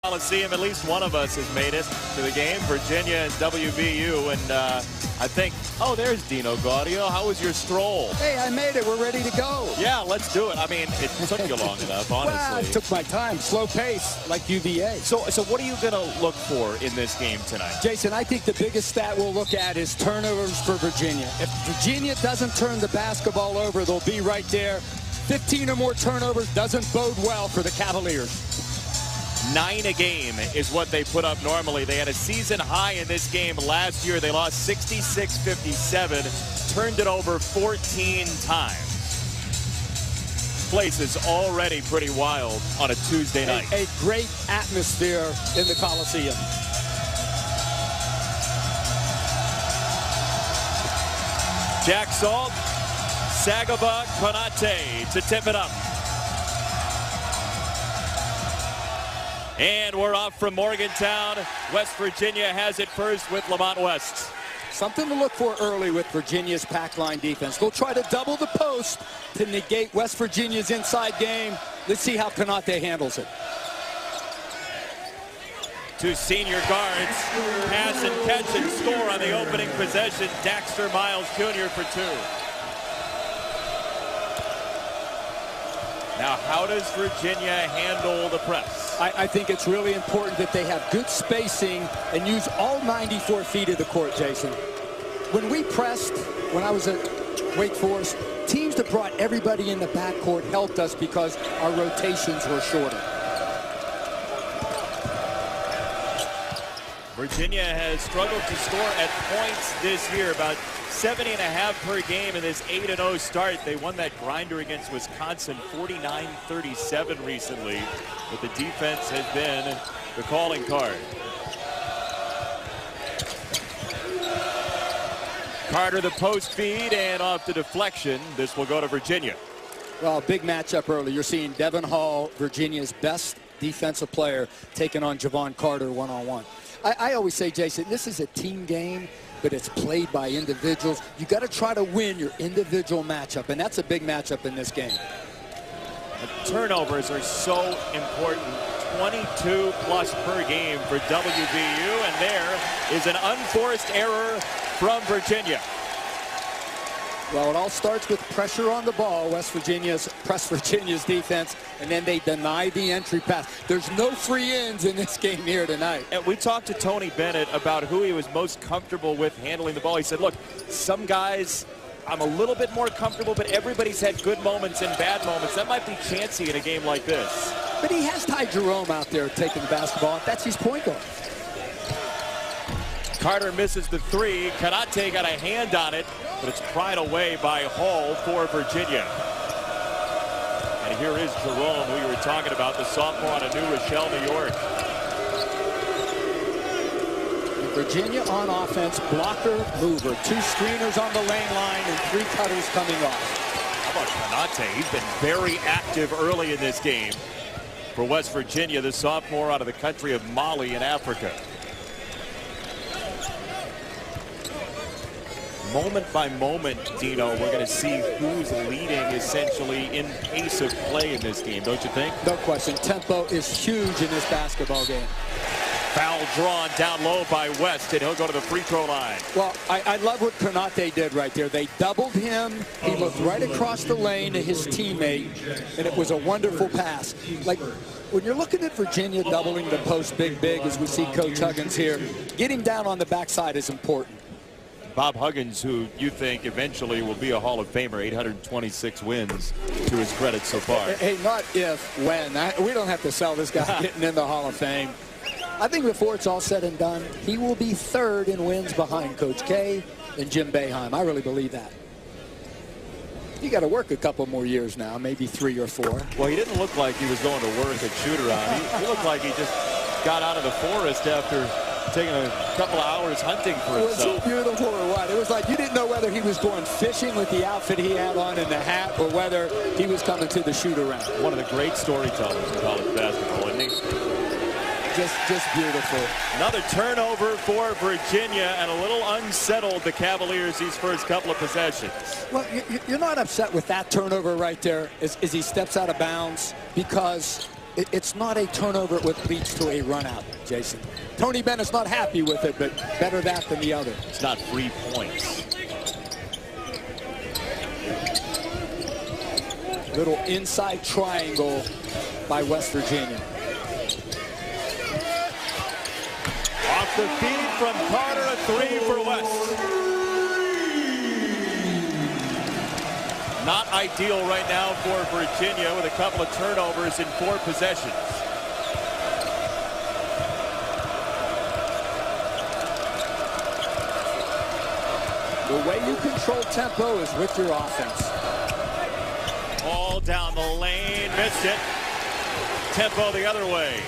Coliseum. At least one of us has made it to the game. Virginia and WVU, and I think, oh, there's Dino Gaudio. How was your stroll? Hey, I made it. We're ready to go. Yeah, let's do it. I mean, it took you long enough, honestly. Well, it took my time. Slow pace, like UVA. So what are you going to look for in this game tonight? Jason, I think the biggest stat we'll look at is turnovers for Virginia. If Virginia doesn't turn the basketball over, they'll be right there. 15 or more turnovers doesn't bode well for the Cavaliers. 9 a game is what they put up normally. They had a season high in this game last year. They lost 66-57, turned it over 14 times. Place is already pretty wild on a Tuesday night. A great atmosphere in the Coliseum. Jack Salt, Sagaba, Konate to tip it up. And we're off from Morgantown. West Virginia has it first with Lamont West. Something to look for early with Virginia's pack line defense. They'll try to double the post to negate West Virginia's inside game. Let's see how Konate handles it. Two senior guards, pass and catch and score on the opening possession. Daxter Miles Jr. for 2. Now, how does Virginia handle the press? I think it's really important that they have good spacing and use all 94 feet of the court, Jason. When we pressed, when I was at Wake Forest, teams that brought everybody in the backcourt helped us because our rotations were shorter. Virginia has struggled to score at points this year, about 70.5 per game in this 8-0 start. They won that grinder against Wisconsin 49-37 recently, but the defense has been the calling card. Carter the post feed and off the deflection. This will go to Virginia. Well, big matchup early. You're seeing Devin Hall, Virginia's best defensive player, taking on Javon Carter one-on-one. I always say, Jason, this is a team game, but it's played by individuals. You got to try to win your individual matchup, and that's a big matchup in this game. The turnovers are so important. 22 plus per game for WVU, and there is an unforced error from Virginia. Well, it all starts with pressure on the ball. West Virginia's defense, and then they deny the entry pass. There's no free ends in this game here tonight. And we talked to Tony Bennett about who he was most comfortable with handling the ball. He said, look, some guys I'm a little bit more comfortable, but everybody's had good moments and bad moments. That might be chancy in a game like this. But he has Ty Jerome out there taking the basketball. That's his point guard. Carter misses the 3. Konate got a hand on it, but it's pried away by Hall for Virginia. And here is Jerome, who you were talking about, the sophomore out of New Rochelle, New York. Virginia on offense, blocker, mover. 2 screeners on the lane line and 3 cutters coming off. How about Konate? He's been very active early in this game for West Virginia, the sophomore out of the country of Mali in Africa. Moment by moment, Dino, we're going to see who's leading essentially in pace of play in this game, don't you think? No question. Tempo is huge in this basketball game. Foul drawn down low by West, and he'll go to the free throw line. Well, I love what Konate did right there. They doubled him. He looked right across the lane to his teammate, and it was a wonderful pass. Like, when you're looking at Virginia doubling the post big, as we see Coach Huggins here, getting down on the backside is important. Bob Huggins, who you think eventually will be a Hall of Famer, 826 wins to his credit so far. Hey, not if, when. We don't have to sell this guy getting in the Hall of Fame. I think before it's all said and done, he will be 3rd in wins behind Coach K and Jim Boeheim. I really believe that. You got to work a couple more years now, maybe 3 or 4. Well, he didn't look like he was going to work at shoot-around. He looked like he just got out of the forest after taking a couple of hours hunting for himself. Was he beautiful or what? It was like you didn't know whether he was going fishing with the outfit he had on and the hat or whether he was coming to the shoot-around. One of the great storytellers in college basketball, isn't he? Just beautiful. Another turnover for Virginia, and a little unsettled the Cavaliers these first couple of possessions. Well, you're not upset with that turnover right there as he steps out of bounds, because It's not a turnover which leads to a run out, Jason. Tony Bennett's not happy with it, but better that than the other. It's not 3 points. Little inside triangle by West Virginia. Off the feed from Carter, a 3 for West. Not ideal right now for Virginia with a couple of turnovers in 4 possessions. The way you control tempo is with your offense. Ball down the lane, missed it. Tempo the other way.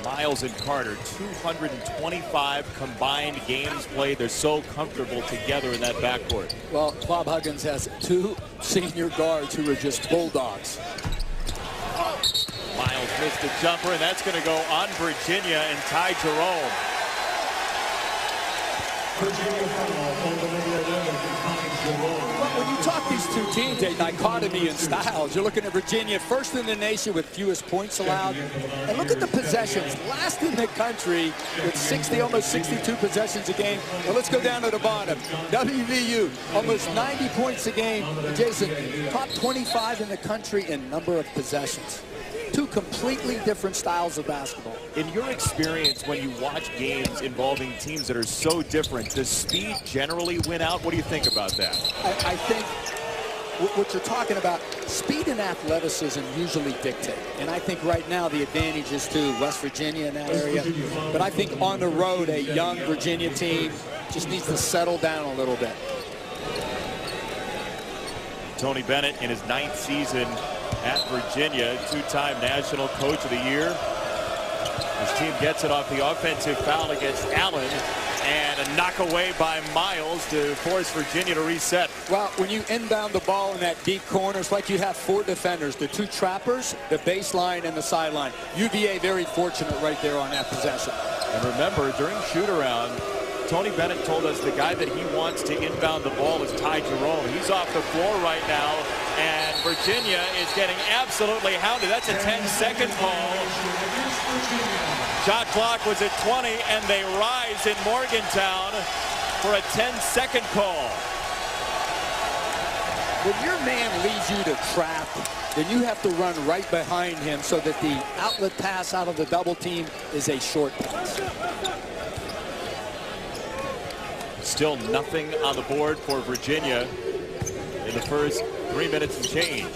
Miles and Carter, 225 combined games played. They're so comfortable together in that backcourt. Well, Bob Huggins has 2 senior guards who are just bulldogs. Miles missed the jumper, and that's going to go on Virginia and Ty Jerome. Well, when you talk these 2 teams, a dichotomy in styles. You're looking at Virginia, first in the nation with fewest points allowed. And look at the possessions. Last in the country with 60, almost 62 possessions a game. Now let's go down to the bottom. WVU, almost 90 points a game. Jason, top 25 in the country in number of possessions. 2 completely different styles of basketball. In your experience, when you watch games involving teams that are so different, does speed generally win out? What do you think about that? I think what you're talking about, speed and athleticism usually dictate. And I think right now the advantage is to West Virginia in that area. But I think on the road, a young Virginia team just needs to settle down a little bit. Tony Bennett in his 9th season at Virginia, 2-time National Coach of the Year. His team gets it off the offensive foul against Allen, and a knock away by Miles to force Virginia to reset. Well, when you inbound the ball in that deep corner, it's like you have 4 defenders, the 2 trappers, the baseline, and the sideline. UVA very fortunate right there on that possession. And remember, during shoot-around, Tony Bennett told us the guy that he wants to inbound the ball is Ty Jerome. He's off the floor right now, and Virginia is getting absolutely hounded. That's a 10-second call. Shot clock was at 20, and they rise in Morgantown for a 10-second call. When your man leads you to trap, then you have to run right behind him so that the outlet pass out of the double team is a short pass. Still nothing on the board for Virginia in the first 3 minutes and change.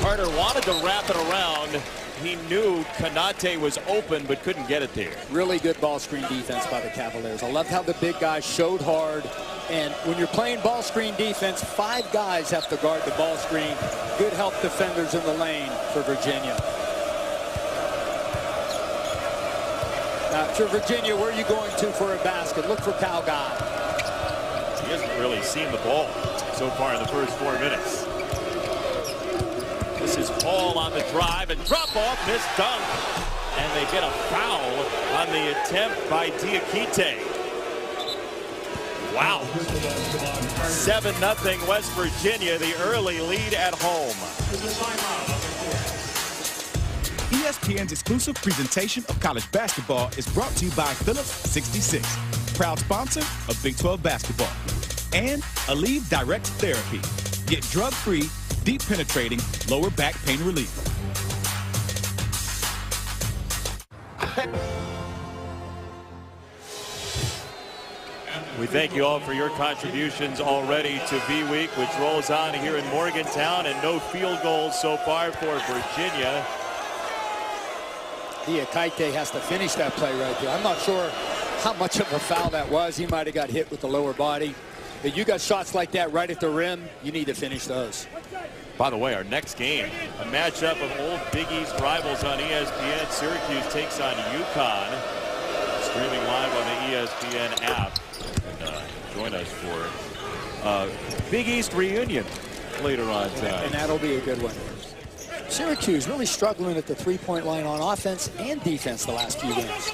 Carter wanted to wrap it around. He knew Konate was open but couldn't get it there. Really good ball screen defense by the Cavaliers. I loved how the big guy showed hard. And when you're playing ball screen defense, 5 guys have to guard the ball screen. Good help defenders in the lane for Virginia. Now, if you're Virginia, where are you going to for a basket? Look for Cal Guy. He hasn't really seen the ball so far in the first 4 minutes. This is Paul on the drive and drop off, missed dunk. And they get a foul on the attempt by Diakite. Wow. 7-0 West Virginia, the early lead at home. ESPN's exclusive presentation of college basketball is brought to you by Phillips 66, proud sponsor of Big 12 basketball, and Aleve Direct Therapy. Get drug-free, deep penetrating, lower back pain relief. We thank you all for your contributions already to B-Week, which rolls on here in Morgantown, and no field goals so far for Virginia. Diakite has to finish that play right there. I'm not sure how much of a foul that was. He might have got hit with the lower body. If you got shots like that right at the rim, you need to finish those. By the way, our next game, a matchup of old Big East rivals on ESPN. Syracuse takes on UConn. Streaming live on the ESPN app. And join us for Big East reunion later on tonight. And that'll be a good one. Syracuse really struggling at the three-point line on offense and defense the last few games.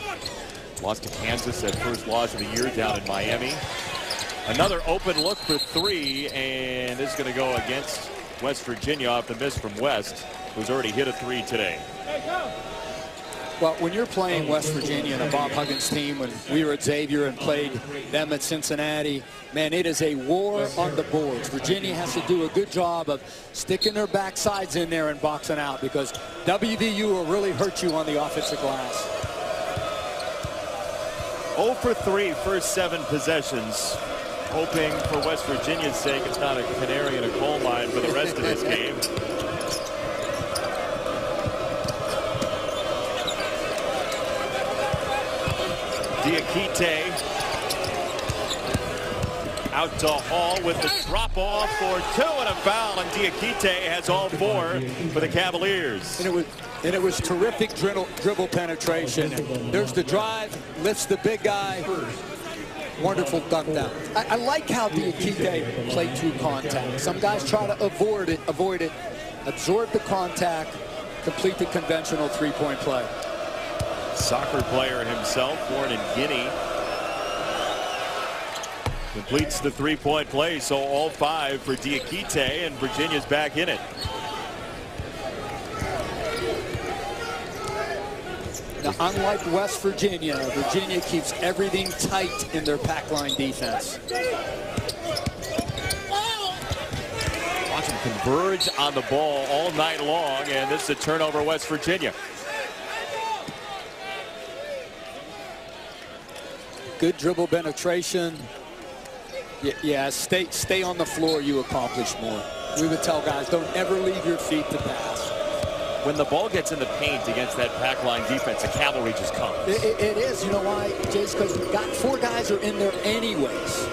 Lost to Kansas, that first loss of the year down in Miami. Another open look for three, and this is going to go against West Virginia off the miss from West, who's already hit a three today. Well, when you're playing West Virginia and a Bob Huggins team, when we were at Xavier and played them at Cincinnati, man, it is a war on the boards. Virginia has to do a good job of sticking their backsides in there and boxing out, because WVU will really hurt you on the offensive glass. 0 for 3, first 7 possessions. Hoping for West Virginia's sake it's not a canary in a coal mine for the rest of this game. Diakite out to Hall with the drop off for 2 and a foul, and Diakite has all 4 for the Cavaliers. And it was terrific dribble penetration. There's the drive, lifts the big guy. Wonderful dunk down. I like how Diakite played through contact. Some guys try to avoid it, absorb the contact, complete the conventional three-point play. Soccer player himself, born in Guinea. Completes the three-point play, so all 5 for Diakite, and Virginia's back in it. Now, unlike West Virginia, Virginia keeps everything tight in their pack line defense. Watch them converge on the ball all night long, and this is a turnover, West Virginia. Good dribble penetration. Yeah, stay on the floor, you accomplish more. We would tell guys, don't ever leave your feet to pass. When the ball gets in the paint against that pack line defense, the cavalry just comes. It is. You know why, Jace? Because you've got 4 guys are in there anyways.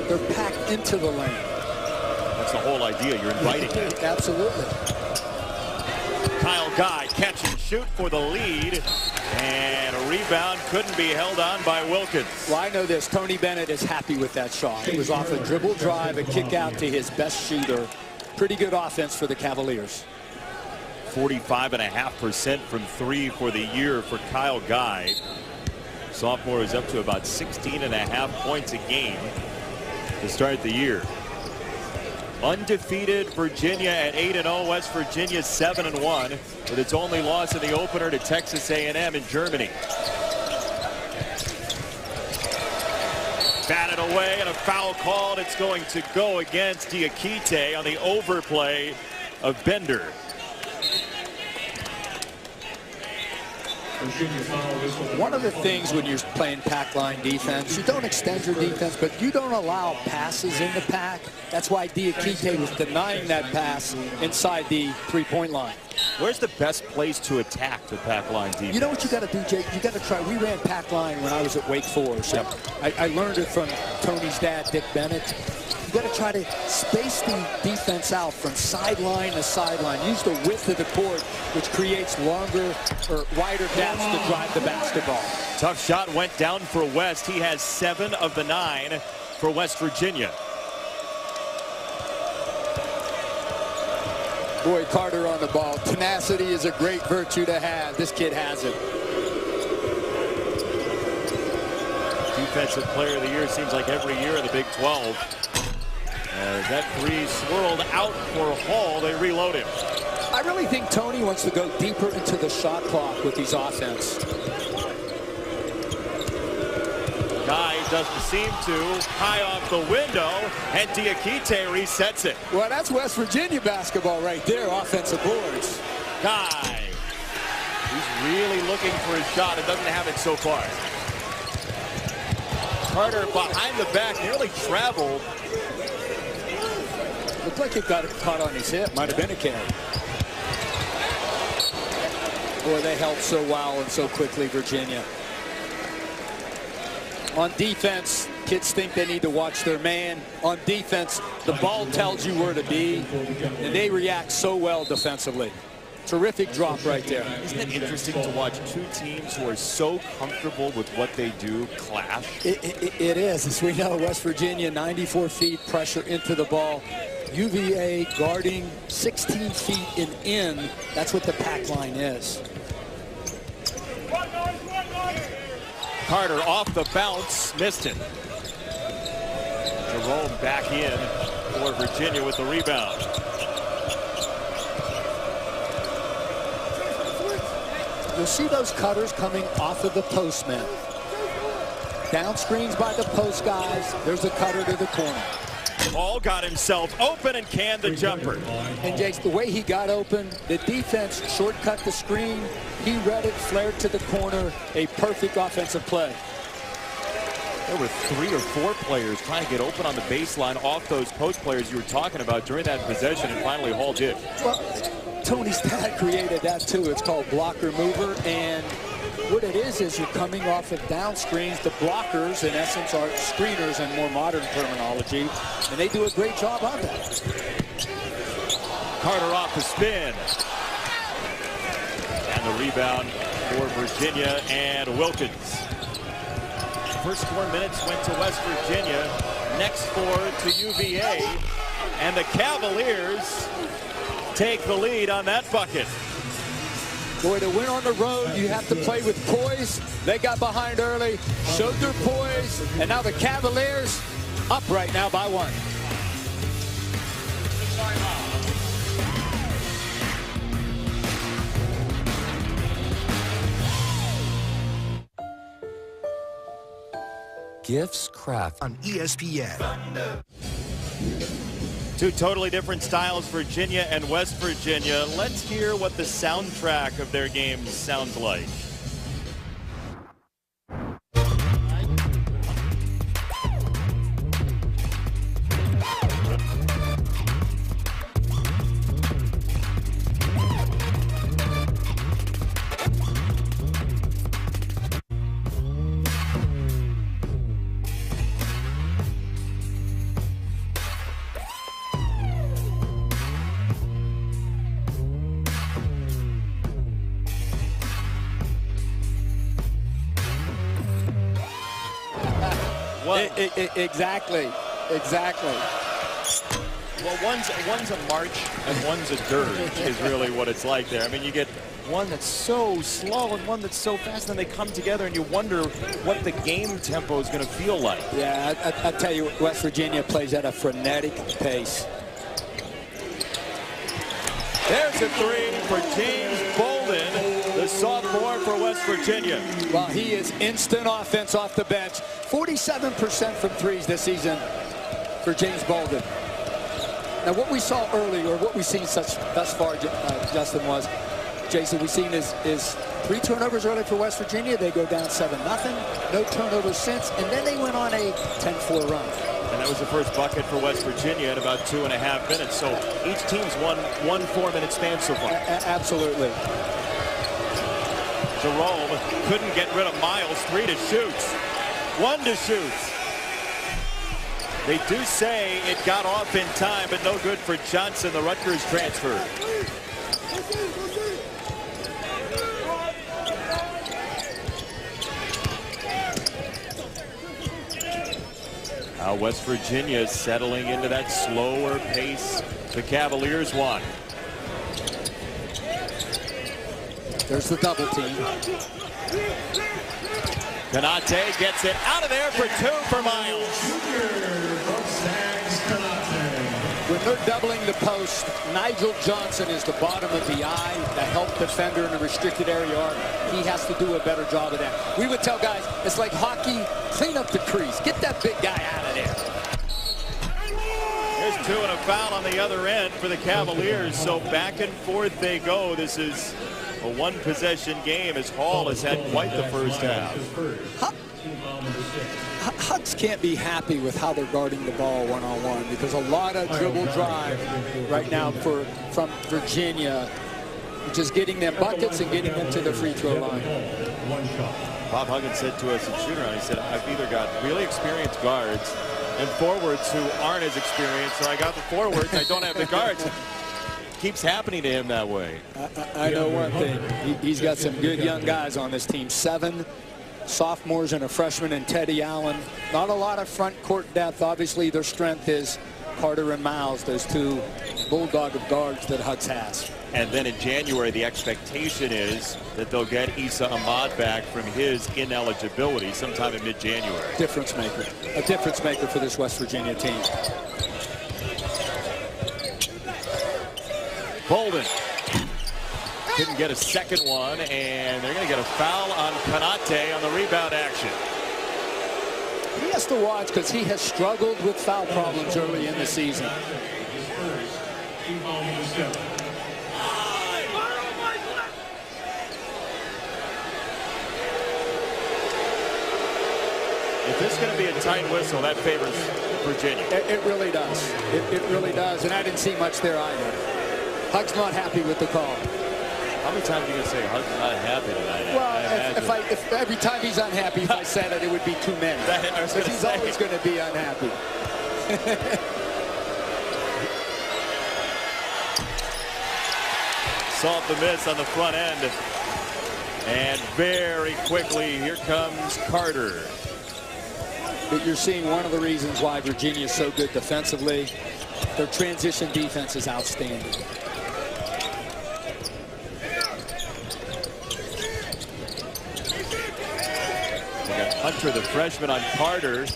They're packed into the lane. That's the whole idea. You're inviting them. Absolutely. Kyle Guy catch and shoot for the lead. And a rebound couldn't be held on by Wilkins. Well, I know this. Tony Bennett is happy with that shot. It was off a dribble drive, a kick out to his best shooter. Pretty good offense for the Cavaliers. 45.5% from 3 for the year for Kyle Guy. Sophomore is up to about 16.5 points a game to start the year. Undefeated Virginia at 8-0. West Virginia 7-1 with its only loss in the opener to Texas A&M in Germany. Batted away and a foul called. It's going to go against Diakite on the overplay of Bender. One of the things when you're playing pack line defense, you don't extend your defense, but you don't allow passes in the pack. That's why Diakite was denying that pass inside the three-point line. Where's the best place to attack the pack line defense? You know what you got to do, Jake? You got to try. We ran pack line when I was at Wake Forest. Yep. I learned it from Tony's dad, Dick Bennett. You got to try to space the defense out from sideline to sideline. Use the width of the court, which creates longer or wider gaps to drive the basketball. Tough shot went down for West. He has 7 of the 9 for West Virginia. Boy, Carter on the ball. Tenacity is a great virtue to have. This kid has it. Defensive player of the year seems like every year in the Big 12. That 3 swirled out for Hall. They reload him. I really think Tony wants to go deeper into the shot clock with his offense. Guy doesn't seem to. High off the window, and Diakite resets it. Well, that's West Virginia basketball right there, offensive boards. Guy. He's really looking for his shot and doesn't have it so far. Carter behind the back, nearly traveled. Looked like it got caught on his hip. Might have been a carry. Boy, they helped so well and so quickly, Virginia. On defense, kids think they need to watch their man. On defense, the ball tells you where to be, and they react so well defensively. Terrific drop right there. Isn't it interesting to watch 2 teams who are so comfortable with what they do clash? It is. As we know, West Virginia, 94 feet, pressure into the ball. UVA guarding 16 feet and in. That's what the pack line is. Carter off the bounce, missed it. Jerome back in for Virginia with the rebound. You'll see those cutters coming off of the postmen. Down screens by the post guys. There's a cutter to the corner. Hall got himself open and canned the jumper. And Jace, the way he got open, the defense shortcut the screen. He read it, flared to the corner. A perfect offensive play. There were 3 or 4 players trying to get open on the baseline off those post players you were talking about during that possession, and finally Hall did. Well, Tony's dad created that too. It's called blocker mover, and what it is you're coming off of down screens. The blockers, in essence, are screeners in more modern terminology, and they do a great job on that. Carter off the spin. And the rebound for Virginia and Wilkins. First 4 minutes went to West Virginia. Next 4 to UVA. And the Cavaliers take the lead on that bucket. Boy, to win on the road, you have to play with poise. They got behind early, showed their poise, and now the Cavaliers up right now by 1. Gifts Craft on ESPN. 2 totally different styles, Virginia and West Virginia. Let's hear what the soundtrack of their games sounds like. Exactly. Well, one's a march and one's a dirge is really what it's like there. I mean, you get one that's so slow and one that's so fast, and they come together and you wonder what the game tempo is going to feel like. Yeah, I tell you, West Virginia plays at a frenetic pace. There's a 3 for James Bolden, the sophomore for West Virginia. Well, he is instant offense off the bench. 47% from threes this season for James Bolden. Now, what we saw early, or what we've seen thus far, Justin, was, Jason, we've seen is 3 turnovers early for West Virginia. They go down 7-0. No turnovers since, and then they went on a 10-4 run. And that was the first bucket for West Virginia in about 2.5 minutes. So each team's won 1 4-minute span so far. Absolutely. Jerome couldn't get rid of Miles. 3 to shoot. 1 to shoot. They do say it got off in time, but no good for Johnson, the Rutgers transfer. Now West Virginia settling into that slower pace the Cavaliers want. There's the double team. Konate gets it out of there for 2 for Miles. When they're doubling the post, Nigel Johnson is the bottom of the eye, the help defender in the restricted area arc. He has to do a better job of that. We would tell guys, it's like hockey, clean up the crease. Get that big guy out of there. There's 2 and a foul on the other end for the Cavaliers. So back and forth they go. This is a 1-possession game as Hall has had quite the first half. Hucks can't be happy with how they're guarding the ball one-on-one because a lot of dribble drive right now from Virginia, just getting them buckets and getting them to the free throw line. Bob Huggins said to us at shoot-around, he said, I've either got really experienced guards and forwards who aren't as experienced, or I got the forwards, I don't have the guards. Keeps happening to him that way. I know one thing. He's got some good young guys on this team. 7 sophomores and a freshman in Teddy Allen. Not a lot of front court depth. Obviously, their strength is Carter and Miles, those 2 bulldog of guards that Hucks has. And then in January, the expectation is that they'll get Issa Ahmad back from his ineligibility sometime in mid-January. Difference maker. A difference maker for this West Virginia team. Bolden couldn't get a second one, and they're going to get a foul on Konate on the rebound action. He has to watch because he has struggled with foul problems early in the season. If this is going to be a tight whistle, that favors Virginia. It really does. It really does. And I didn't see much there either. Huck's not happy with the call. How many times are you going to say Huck's not happy tonight? Well, if every time he's unhappy, if I said it, it would be too many. Because he's always going to be unhappy. Salt the miss on the front end. And very quickly, here comes Carter. But you're seeing one of the reasons why Virginia is so good defensively. Their transition defense is outstanding. Hunter, the freshman, on Carter.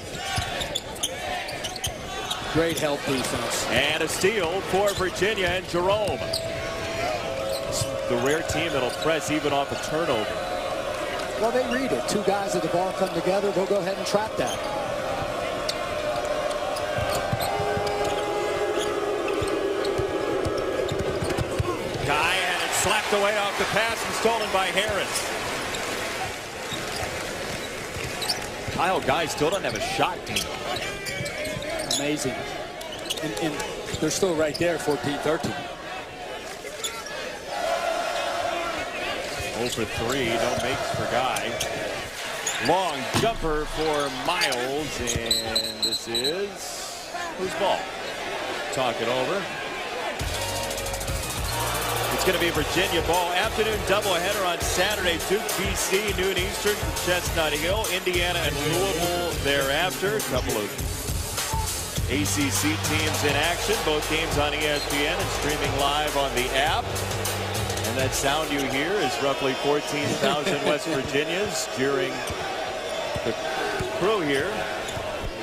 Great help defense. And a steal for Virginia and Jerome. The rare team that'll press even off a turnover. Well, they read it. Two guys at the ball come together, they'll go ahead and trap that. Guy had it slapped away off the pass and stolen by Harris. Kyle Guy still doesn't have a shot team. Amazing. And they're still right there, 14-13. 0 for 3, no makes for Guy. Long jumper for Miles, and this is whose ball? Talk it over. It's going to be Virginia ball. Afternoon doubleheader on Saturday. Duke, BC, noon Eastern from Chestnut Hill. Indiana and Louisville thereafter. A couple of ACC teams in action. Both games on ESPN and streaming live on the app. And that sound you hear is roughly 14,000 West Virginians cheering the crew here.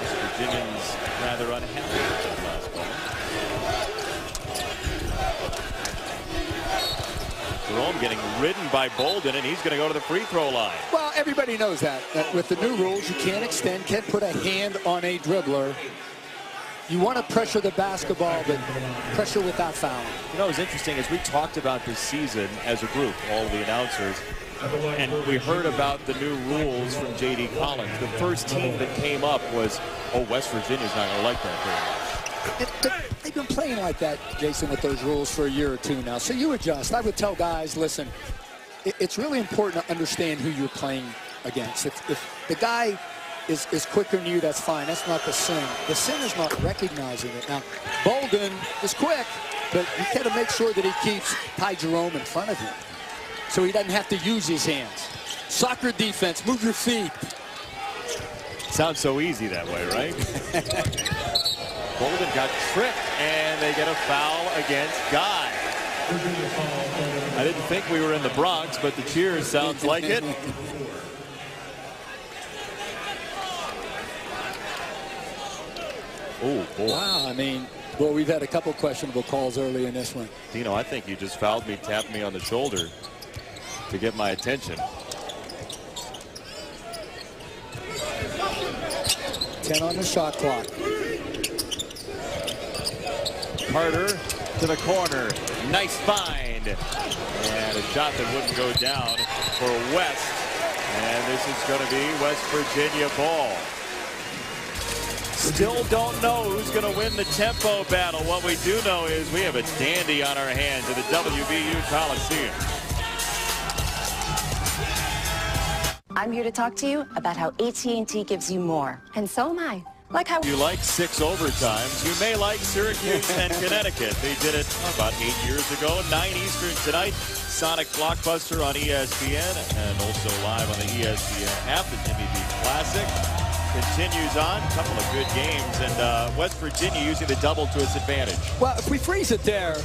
West Virginians rather unhappy with that last ball. Jerome getting ridden by Bolden, and he's going to go to the free throw line. Well, everybody knows that with the new rules, you can't extend, can't put a hand on a dribbler. You want to pressure the basketball, but pressure without fouling. You know, it was interesting as we talked about this season as a group, all the announcers, and we heard about the new rules from J.D. Collins. The first team that came up was, oh, West Virginia's not going to like that very much. They've been playing like that, Jason, with those rules for a year or two now. So you adjust. I would tell guys, listen, it's really important to understand who you're playing against. If the guy is quicker than you, that's fine. That's not the sin. The sin is not recognizing it. Now, Bolden is quick, but you got to make sure that he keeps Ty Jerome in front of him so he doesn't have to use his hands. Soccer defense, move your feet. Sounds so easy that way, right? Bolden got tripped, and they get a foul against Guy. I didn't think we were in the Bronx, but the cheers sounds like it. Oh, boy. Wow, I mean, well, we've had a couple questionable calls early in this one. Dino, I think you just fouled me, tapped me on the shoulder to get my attention. 10 on the shot clock. Carter to the corner. Nice find. And a shot that wouldn't go down for West. And this is going to be West Virginia ball. Still don't know who's going to win the tempo battle. What we do know is we have a dandy on our hands at the WVU Coliseum. I'm here to talk to you about how AT&T gives you more. And so am I. Like how you like 6 overtimes, you may like Syracuse and Connecticut. They did it about 8 years ago. 9 Eastern tonight. Sonic Blockbuster on ESPN and also live on the ESPN app, the Jimmy B Classic. continues on. A couple of good games, and West Virginia using the double to its advantage. Well, if we freeze it there,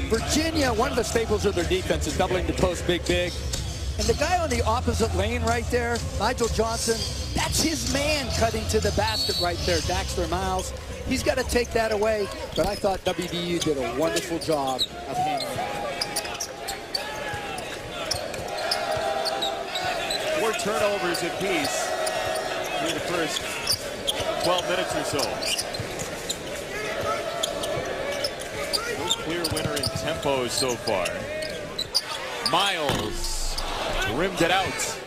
Virginia, one of the staples of their defense is doubling the post big. And the guy on the opposite lane right there, Nigel Johnson, that's his man cutting to the basket right there, Daxter Miles. He's got to take that away, but I thought WVU did a wonderful job of handling it. 4 turnovers apiece through the first 12 minutes or so. No clear winner in tempo so far. Miles rimmed it out.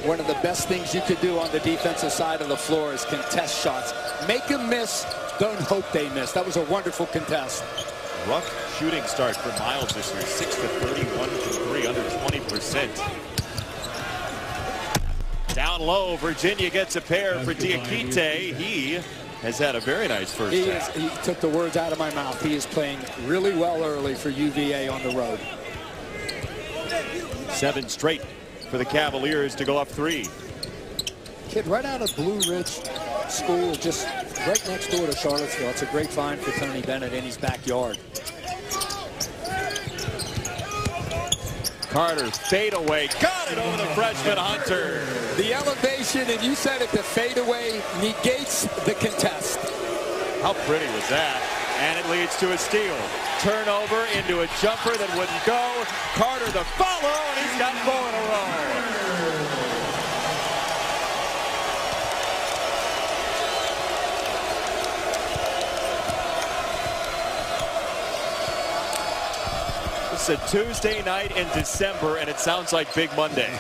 One of the best things you could do on the defensive side of the floor is contest shots. Make them miss, don't hope they miss. That was a wonderful contest. Rough shooting start for Miles this year, 6 to 31 from 3, under 20%. Down low, Virginia gets a pair for Diakite. He has had a very nice first half. He took the words out of my mouth. He is playing really well early for UVA on the road. 7 straight for the Cavaliers to go up 3. Kid right out of Blue Ridge School, just right next door to Charlottesville. It's a great find for Tony Bennett in his backyard. Carter, fadeaway, got it over the freshman Hunter. The elevation, and you said it, the fadeaway negates the contest. How pretty was that? And it leads to a steal. Turnover into a jumper that wouldn't go. Carter the follow, and he's got 4 in a row. It's a Tuesday night in December, and it sounds like Big Monday.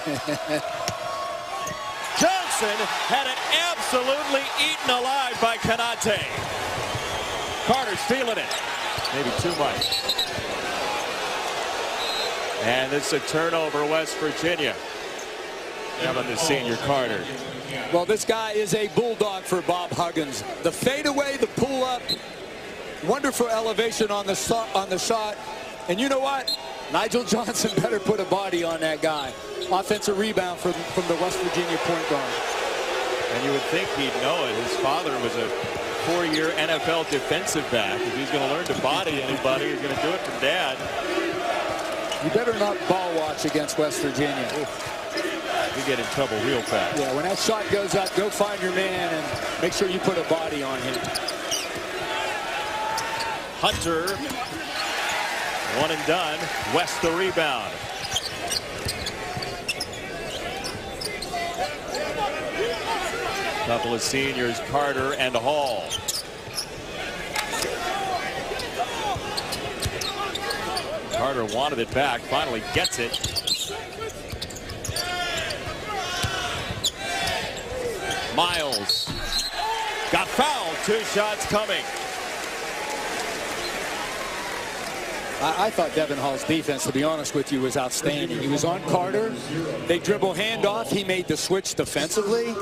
Johnson had it absolutely eaten alive by Kanate. Carter's feeling it. Maybe too much. And it's a turnover, West Virginia. How about the senior Carter? Well, this guy is a bulldog for Bob Huggins. The fadeaway, the pull-up, wonderful elevation on the shot. And you know what? Nigel Johnson better put a body on that guy. Offensive rebound from the West Virginia point guard. And you would think he'd know it. His father was a 4-year NFL defensive back. If he's going to learn to body anybody, he's going to do it from dad. You better not ball watch against West Virginia. You get in trouble real fast. Yeah, when that shot goes up, go find your man and make sure you put a body on him. Hunter, one and done. West the rebound. Couple of seniors, Carter and Hall. Carter wanted it back, finally gets it. Miles got fouled, 2 shots coming. I thought Devin Hall's defense, to be honest with you, was outstanding. He was on Carter. They dribble handoff. He made the switch defensively.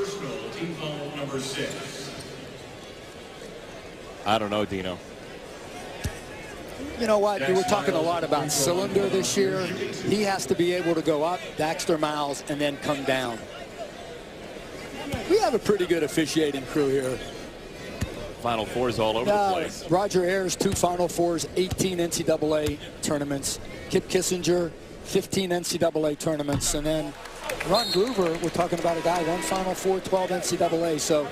I don't know, Dino. You know what? You were talking a lot about cylinder this year. He has to be able to go up, Daxter Miles, and then come down. We have a pretty good officiating crew here. Final Fours all over the place. Roger Ayers, 2 Final Fours, 18 NCAA tournaments. Kip Kissinger, 15 NCAA tournaments. And then Ron Groover, we're talking about a guy, 1 Final Four, 12 NCAA. So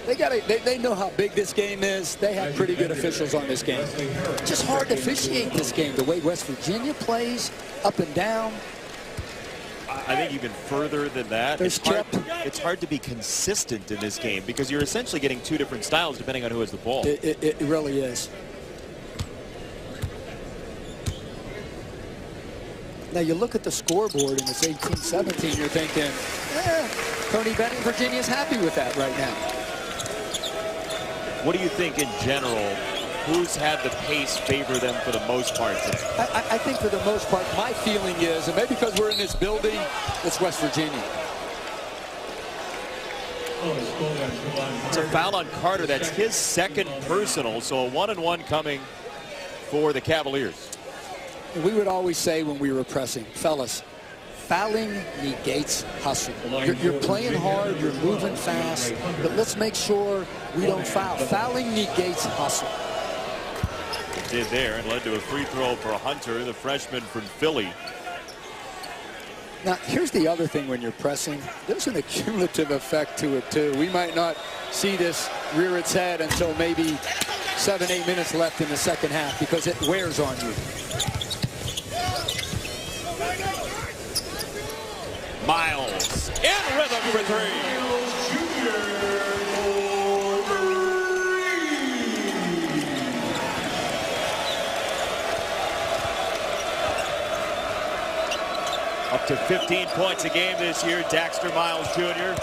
they know how big this game is. They have pretty good officials on this game. It's just hard to officiate this game. The way West Virginia plays, up and down. I think even further than that, it's hard to be consistent in this game because you're essentially getting 2 different styles depending on who has the ball. It really is. Now you look at the scoreboard and it's 18-17. You're thinking, Tony Bennett, Virginia's happy with that right now. What do you think in general? Who's had the pace favor them for the most part? I think for the most part, my feeling is, and maybe because we're in this building, it's West Virginia. It's a foul on Carter. That's his 2nd personal, so a 1-and-1 coming for the Cavaliers. We would always say when we were pressing, fellas, fouling negates hustle. You're playing hard, you're moving fast, but let's make sure we don't foul. Fouling negates hustle. Did there and led to a free throw for Hunter, the freshman from Philly. Now, here's the other thing when you're pressing. There's an accumulative effect to it, too. We might not see this rear its head until maybe 7-8 minutes left in the second half because it wears on you. Miles in rhythm for three. Up to 15 points a game this year, Daxter Miles Jr.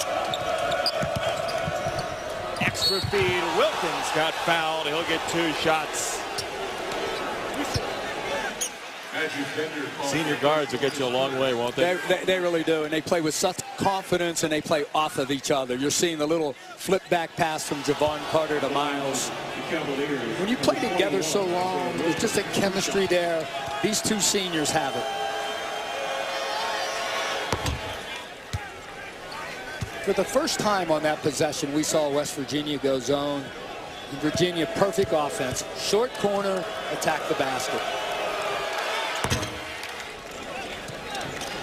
Extra feed. Wilkins got fouled. He'll get 2 shots. Senior guards will get you a long way, won't they? They really do, and they play with such confidence, and they play off of each other. You're seeing the little flip back pass from Javon Carter to Miles. When you play together so long, there's just a chemistry there. These 2 seniors have it. For the first time on that possession, we saw West Virginia go zone. Virginia, perfect offense. Short corner, attack the basket.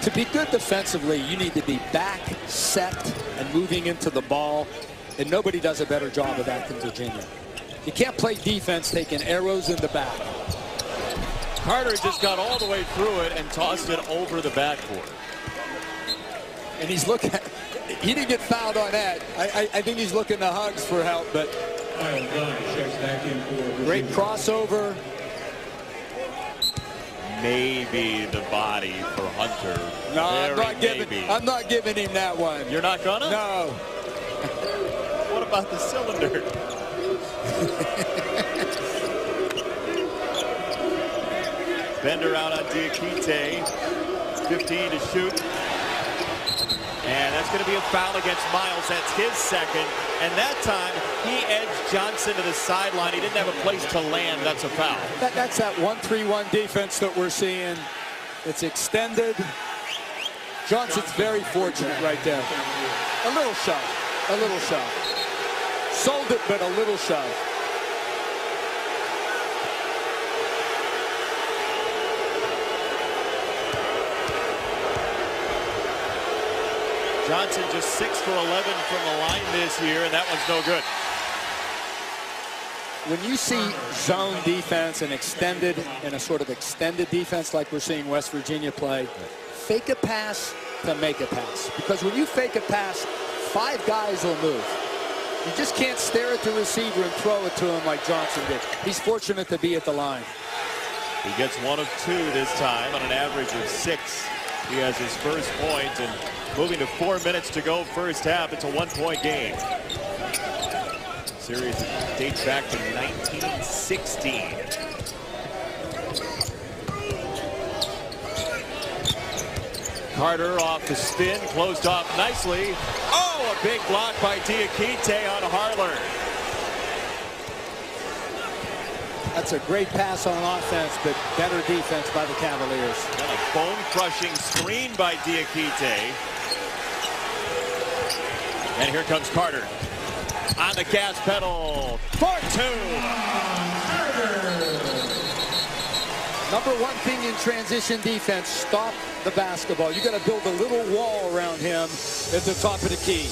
To be good defensively, you need to be back, set, and moving into the ball. And nobody does a better job of that than Virginia. You can't play defense taking arrows in the back. Carter just got all the way through it and tossed it over the backboard. And he's looking at, he didn't get fouled on that. I think he's looking to Hugs for help, but great crossover. Maybe the body for Hunter. No, I'm not giving him that one. You're not gonna? No. What about the cylinder? Bender out on Diakite. 15 to shoot. And that's going to be a foul against Miles. That's his second. And that time, he edged Johnson to the sideline. He didn't have a place to land. That's a foul. That's that 1-3-1 defense that we're seeing. It's extended. Johnson's very fortunate right there. A little shove. A little shove. Sold it, but a little shove. Johnson just 6 for 11 from the line this year, and that one's no good. When you see zone defense and extended and a sort of extended defense like we're seeing West Virginia play, fake a pass to make a pass. Because when you fake a pass, 5 guys will move. You just can't stare at the receiver and throw it to him like Johnson did. He's fortunate to be at the line. He gets 1 of 2 this time on an average of 6. He has his first point, and moving to 4 minutes to go first half. It's a 1-point game. Series dates back to 1916. Carter off the spin, closed off nicely. Oh, a big block by Diakite on Harler. That's a great pass on offense, but better defense by the Cavaliers. And a bone-crushing screen by Diakite. And here comes Carter on the gas pedal for 2. Number one thing in transition defense, stop the basketball. You got to build a little wall around him at the top of the key.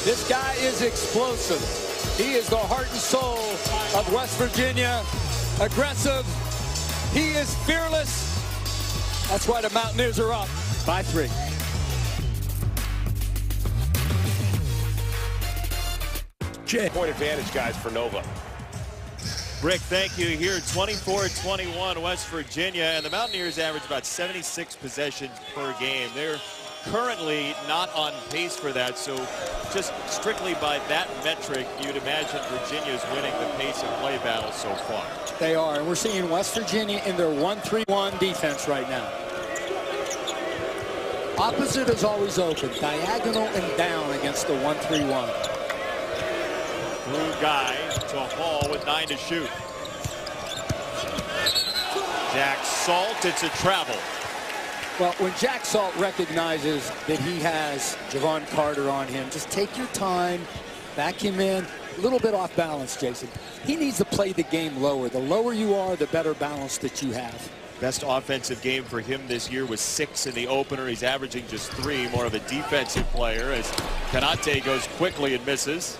This guy is explosive. He is the heart and soul of West Virginia. Aggressive. He is fearless. That's why the Mountaineers are up by 3. Point advantage, guys, for Nova. Rick, thank you. Here, 24-21 West Virginia, and the Mountaineers average about 76 possessions per game. They're currently not on pace for that, so just strictly by that metric, you'd imagine Virginia's winning the pace of play battle so far. They are, and we're seeing West Virginia in their 1-3-1 defense right now. Opposite is always open, diagonal and down against the 1-3-1. Blue guy to Hall with 9 to shoot. Jack Salt, it's a travel. Well, when Jack Salt recognizes that he has Javon Carter on him, just take your time, back him in. A little bit off balance, Jason. He needs to play the game lower. The lower you are, the better balance that you have. Best offensive game for him this year was 6 in the opener. He's averaging just 3, more of a defensive player as Kanate goes quickly and misses.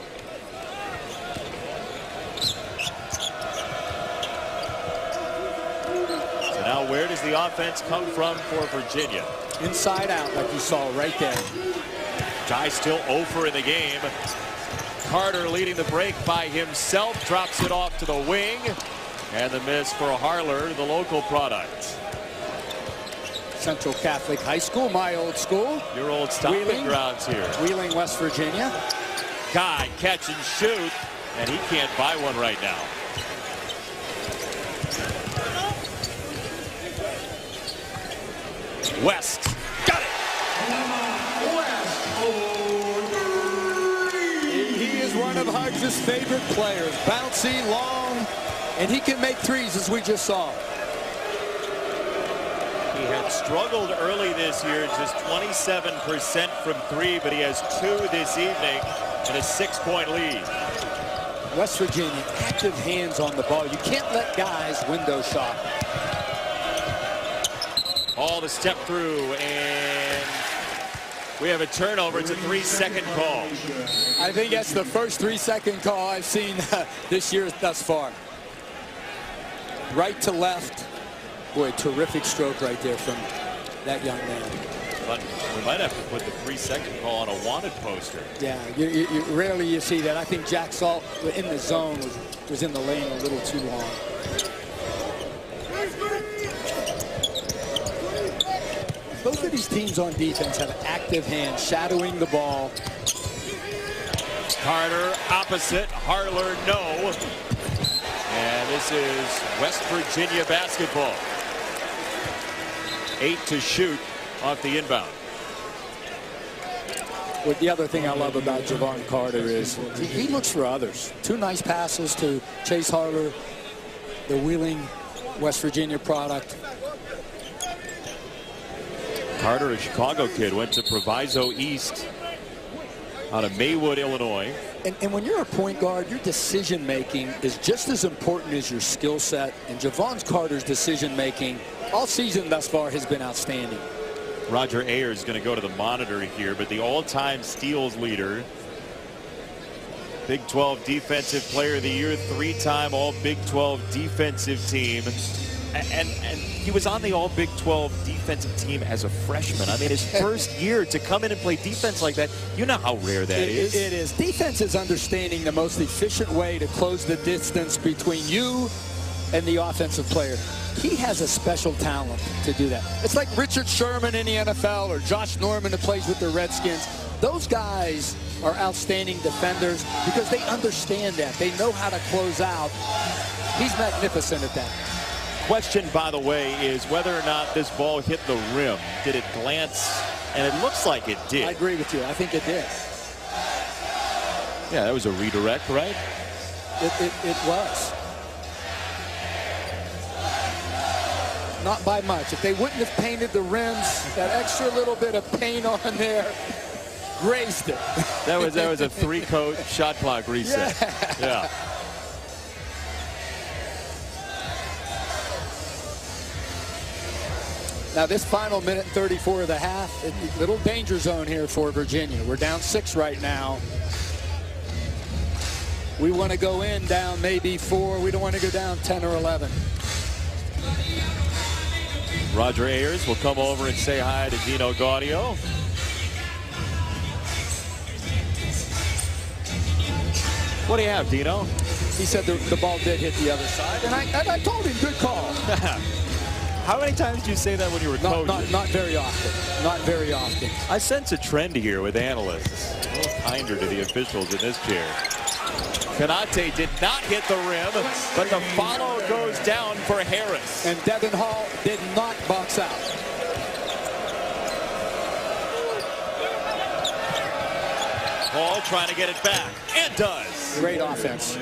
So now where does the offense come from for Virginia? Inside out, like you saw right there. Guy still over in the game. Carter leading the break by himself, drops it off to the wing. And the miss for Harler, the local product. Central Catholic High School, my old school. Your old stomping grounds here. Wheeling, West Virginia. Guy catch and shoot, and he can't buy one right now. West, got it. He is one of Huggs' favorite players. Bouncy, long, and he can make threes, as we just saw. He had struggled early this year, just 27% from 3, but he has 2 this evening and a 6-point lead. West Virginia, active hands on the ball. You can't let guys window shop. All the step through, and we have a turnover. It's a 3-second call. I think that's the first 3-second call I've seen this year thus far. Right to left. Boy, terrific stroke right there from that young man. But we might have to put the 3-second call on a wanted poster. Yeah, you rarely you see that. I think Jack Salt in the zone was in the lane a little too long. Both of these teams on defense have active hands shadowing the ball. Carter opposite, Harler no. And this is West Virginia basketball. 8 to shoot off the inbound. Well, the other thing I love about Javon Carter is he looks for others. 2 nice passes to Chase Harler, the Wheeling, West Virginia product. Carter, a Chicago kid, went to Proviso East out of Maywood, Illinois. And when you're a point guard, your decision-making is just as important as your skill set. And Javon Carter's decision-making all season thus far has been outstanding. Roger Ayers is going to go to the monitor here, but the all-time steals leader, Big 12 Defensive Player of the Year, 3-time All Big 12 defensive team. And he was on the All Big 12 defensive team as a freshman. I mean, his first year to come in and play defense like that, you know how rare that is. It is. Defense is understanding the most efficient way to close the distance between you and the offensive player. He has a special talent to do that. It's like Richard Sherman in the NFL or Josh Norman that plays with the Redskins. Those guys are outstanding defenders because they understand that. They know how to close out. He's magnificent at that. Question, by the way, is whether or not this ball hit the rim. Did it glance? And it looks like it did. I agree with you. I think it did. Yeah, that was a redirect, right? It was. Not by much. If they wouldn't have painted the rims, that extra little bit of paint on there grazed it. That was a 3-coat shot clock reset. Yeah. Now this final minute and 34 of the half, a little danger zone here for Virginia. We're down 6 right now. We want to go in down maybe 4. We don't want to go down 10 or 11. Roger Ayers will come over and say hi to Dino Gaudio. What do you have, Dino? He said the ball did hit the other side, and I told him, good call. How many times did you say that when you were coaching? Not very often. Not very often. I sense a trend here with analysts. A little kinder to the officials in this chair. Kanate did not hit the rim, but the follow goes down for Harris. And Devin Hall did not box out. Hall trying to get it back, and does. Great offense.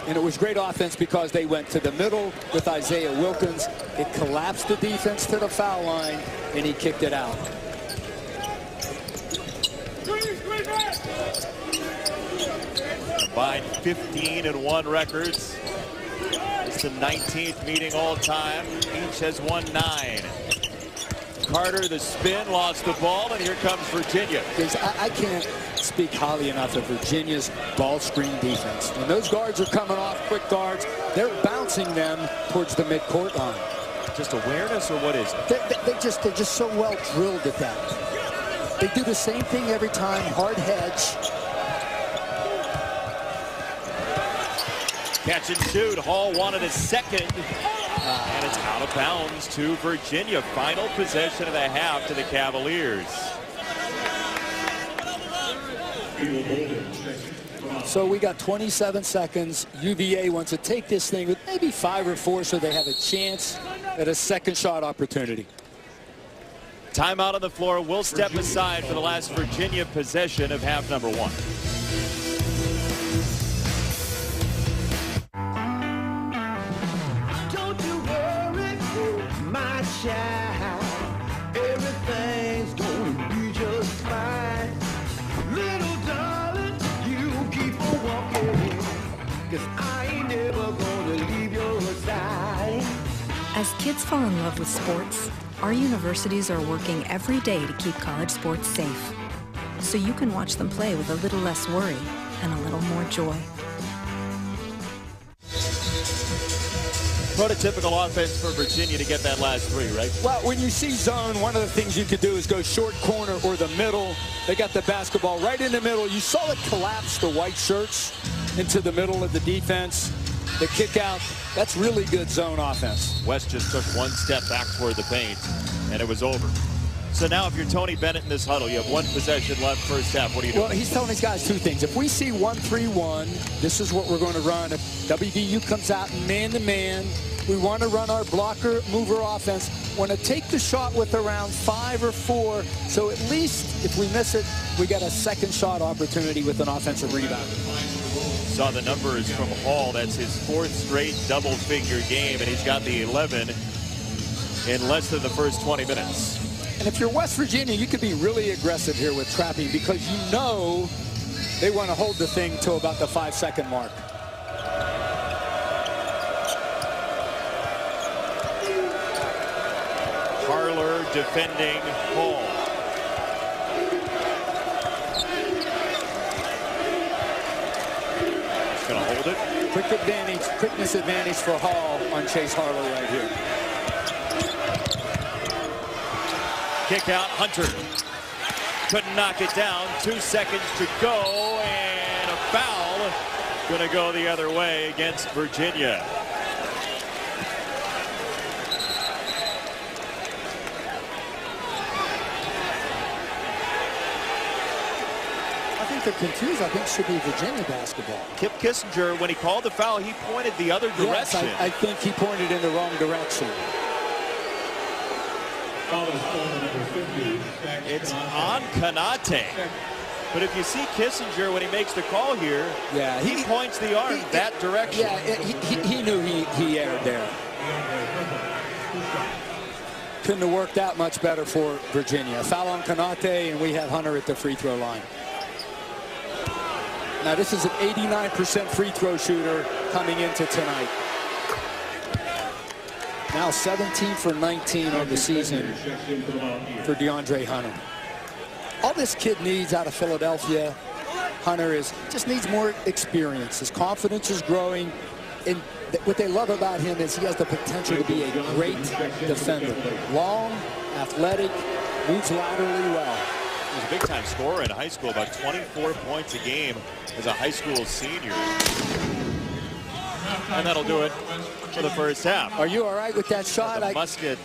And it was great offense because they went to the middle with Isaiah Wilkins. It collapsed the defense to the foul line, and he kicked it out. Combined 15-1 records. It's the 19th meeting all time. Each has won 9. Carter, the spin, lost the ball, and here comes Virginia. I can't speak highly enough of Virginia's ball screen defense. When those guards are coming off, quick guards, they're bouncing them towards the midcourt line. Just awareness, or what is it? They're just so well drilled at that. They do the same thing every time, hard hedge. Catch and shoot. Hall wanted a second. And it's out of bounds to Virginia. Final possession of the half to the Cavaliers. So we got 27 seconds. UVA wants to take this thing with maybe 5 or 4 so they have a chance at a second shot opportunity. Timeout on the floor. We'll step aside for the last Virginia possession of half number 1. Everything's gonna be just fine. Little darling, you keep on walking, 'cause I ain't never gonna leave your side. As kids fall in love with sports, our universities are working every day to keep college sports safe, so you can watch them play with a little less worry and a little more joy. Prototypical offense for Virginia to get that last 3, right? Well, when you see zone, one of the things you could do is go short corner or the middle. They got the basketball right in the middle. You saw it collapse the white shirts into the middle of the defense. The kick out, that's really good zone offense. West just took 1 step back toward the paint, and it was over. So now if you're Tony Bennett in this huddle, you have 1 possession left first half. What do you do? Well, he's telling his guys 2 things. If we see 1-3-1, this is what we're going to run. If WVU comes out man-to-man, we want to run our blocker mover offense. Want to take the shot with around 5 or 4. So at least if we miss it, we got a second shot opportunity with an offensive rebound. Saw the numbers from Hall. That's his 4th straight double-figure game, and he's got the 11 in less than the first 20 minutes. And if you're West Virginia, you could be really aggressive here with trapping because you know they want to hold the thing till about the 5-second mark. Harler defending Hall. He's going to hold it. Quick advantage, quickness advantage for Hall on Chase Harler right here. Kick out, Hunter. Couldn't knock it down. 2 seconds to go, and a foul. Going to go the other way against Virginia. I think they're confused. I think it should be Virginia basketball. Kip Kissinger, when he called the foul, he pointed the other direction. Yes, I think he pointed in the wrong direction. It's on Kanate. But if you see Kissinger when he makes the call here, yeah, he points the arm that direction. Yeah, he knew he erred there. Couldn't have worked out much better for Virginia. Foul on Kanate, and we have Hunter at the free throw line. Now this is an 89% free throw shooter coming into tonight. Now 17 for 19 on the season for DeAndre Hunter. All this kid needs out of Philadelphia, Hunter, just needs more experience. His confidence is growing. And what they love about him is he has the potential to be a great defender. Long, athletic, moves laterally well. He was a big-time scorer in high school, about 24 points a game as a high school senior. And that'll do it for the first half. Are you all right with that shot? The musket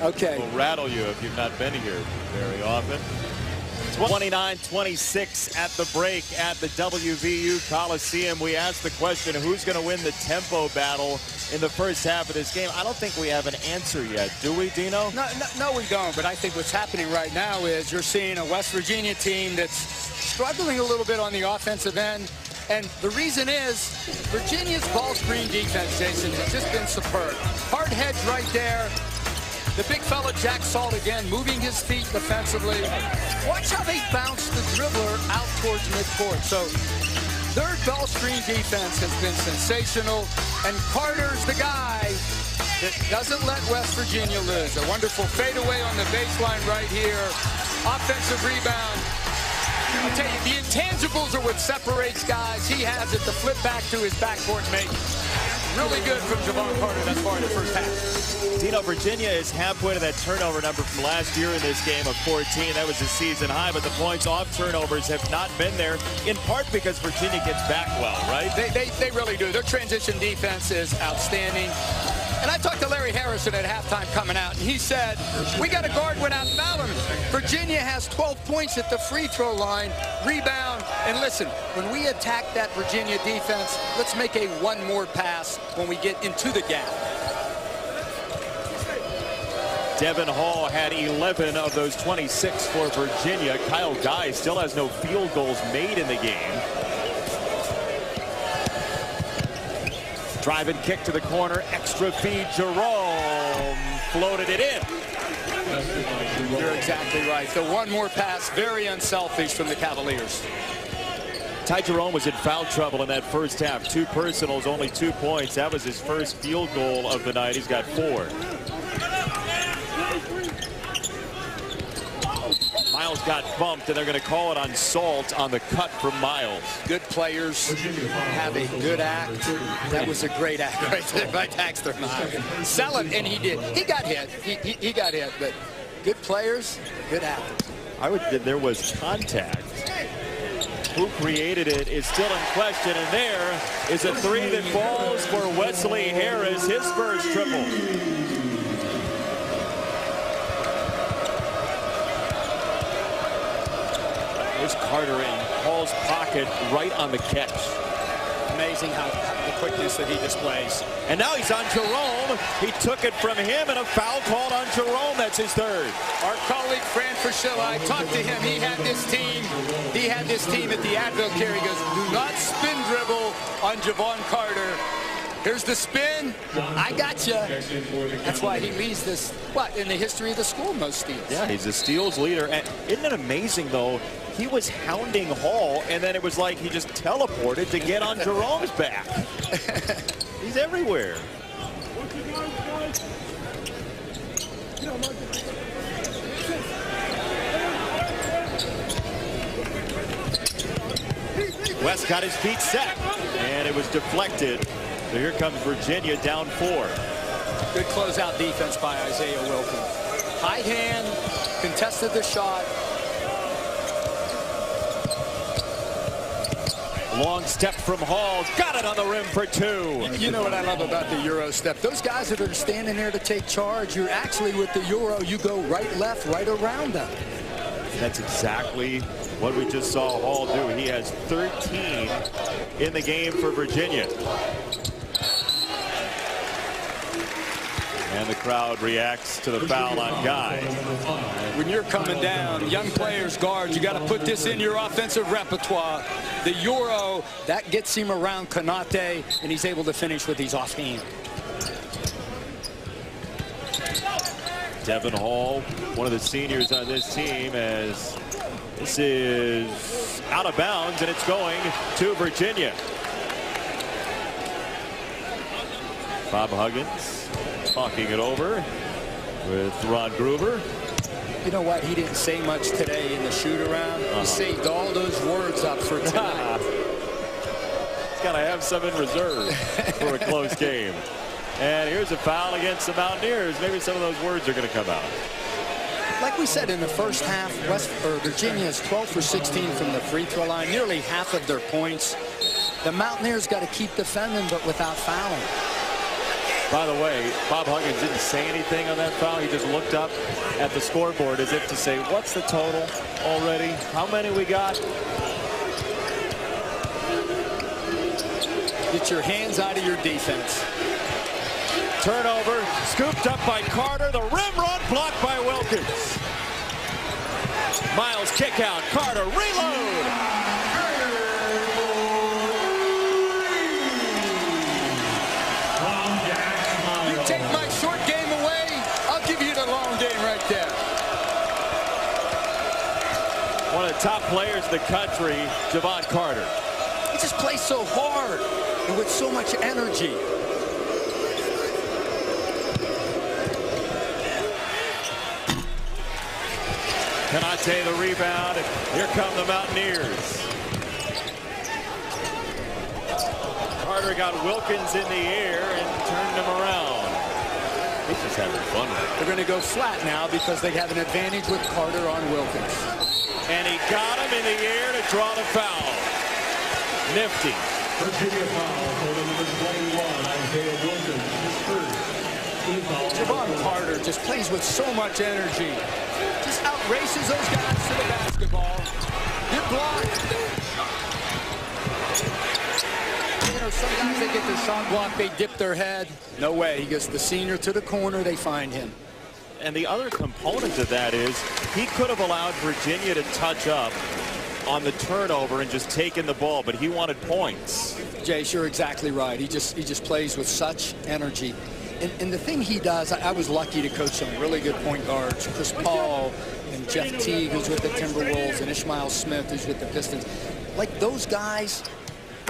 okay. will rattle you if you've not been here very often. 29-26 at the break at the WVU Coliseum. We asked the question, who's going to win the tempo battle in the first half of this game? I don't think we have an answer yet, do we, Dino? No, we don't. But I think what's happening right now is you're seeing a West Virginia team that's struggling a little bit on the offensive end. And the reason is Virginia's ball screen defense, Jason, has just been superb. Hard hedge right there. The big fella, Jack Salt, again, moving his feet defensively. Watch how they bounce the dribbler out towards midcourt. So their ball screen defense has been sensational. And Carter's the guy that doesn't let West Virginia lose. A wonderful fadeaway on the baseline right here. Offensive rebound. I'll tell you, the intangibles are what separates guys. He has it to flip back to his backcourt mate. Really good from Javon Carter thus far in the first half. Dino, Virginia is halfway to that turnover number from last year in this game of 14. That was a season high, but the points off turnovers have not been there, in part because Virginia gets back well, right? They really do. Their transition defense is outstanding. And I talked to Larry Harrison at halftime coming out, and he said, we got a guard without fouling. Virginia has 12 points at the free throw line, rebound, and listen, when we attack that Virginia defense, let's make a one more pass when we get into the gap. Devin Hall had 11 of those 26 for Virginia. Kyle Guy still has no field goals made in the game. Drive and kick to the corner, extra feed, Jerome floated it in. You're exactly right. The one more pass, very unselfish from the Cavaliers. Ty Jerome was in foul trouble in that first half. 2 personals, only 2 points. That was his first field goal of the night. He's got 4. Miles got bumped, and they're going to call it on Salt on the cut from Miles. Good players have a good act. That was a great act right there by Daxter Miles. Sell it, and he did. He got hit. He got hit, but good players, good act. I would say there was contact. Who created it is still in question, and there is a 3 that falls for Wesley Harris, his first triple. There's Carter in Hall's pocket right on the catch. Amazing how the quickness that he displays. And now he's on Jerome. He took it from him, and a foul called on Jerome. That's his 3rd. Our colleague Fran Fraschilla, I talked to him. He had this team at the Advil care. He goes, do not spin dribble on Javon Carter. Here's the spin. I got you. That's why he leads this, in the history of the school, most steals. Yeah, he's a steals leader. And isn't it amazing, though? He was hounding Hall, and then it was like he just teleported to get on Jerome's back. He's everywhere. West got his feet set, and it was deflected. So here comes Virginia down 4. Good closeout defense by Isaiah Wilkin. High hand, contested the shot. Long step from Hall, got it on the rim for 2. You know what I love about the Euro step? Those guys that are standing there to take charge, you're actually with the Euro, you go right, left, right around them. That's exactly what we just saw Hall do. He has 13 in the game for Virginia. And the crowd reacts to the foul on Guy. When you're coming down, young players, guards, you got to put this in your offensive repertoire. The Euro, that gets him around Konate, and he's able to finish with these offhand. Devin Hall, one of the seniors on this team, as this is out of bounds, and it's going to Virginia. Bob Huggins talking it over with Ron Gruber. You know what? He didn't say much today in the shoot-around. He saved all those words up for tonight. He's got to have some in reserve for a close game. And here's a foul against the Mountaineers. Maybe some of those words are going to come out. Like we said in the first half, Virginia is 12 for 16 from the free throw line, nearly half of their points. The Mountaineers got to keep defending, but without fouling. By the way, Bob Huggins didn't say anything on that foul. He just looked up at the scoreboard as if to say, what's the total already? How many we got? Get your hands out of your defense. Turnover, scooped up by Carter. The rim run blocked by Wilkins. Miles kick out. Carter reload. top players in the country, Javon Carter. He just plays so hard and with so much energy. Konate the rebound, and here come the Mountaineers. Carter got Wilkins in the air and turned him around. He's just having fun with it. They're going to go flat now because they have an advantage with Carter on Wilkins. And he got him in the air to draw the foul. Nifty. Virginia foul for number 21, Isaiah Wilkins. Javon Carter just plays with so much energy. Just outraces those guys to the basketball. Good block. You know, sometimes they get their shot block, they dip their head. No way. He gets the senior to the corner, they find him. And the other component of that is he could have allowed Virginia to touch up on the turnover and just taken the ball, but he wanted points. Jace, you're exactly right. He just plays with such energy. And the thing he does, I was lucky to coach some really good point guards. Chris Paul and Jeff Teague, who's with the Timberwolves, and Ishmael Smith, who's with the Pistons. Like those guys,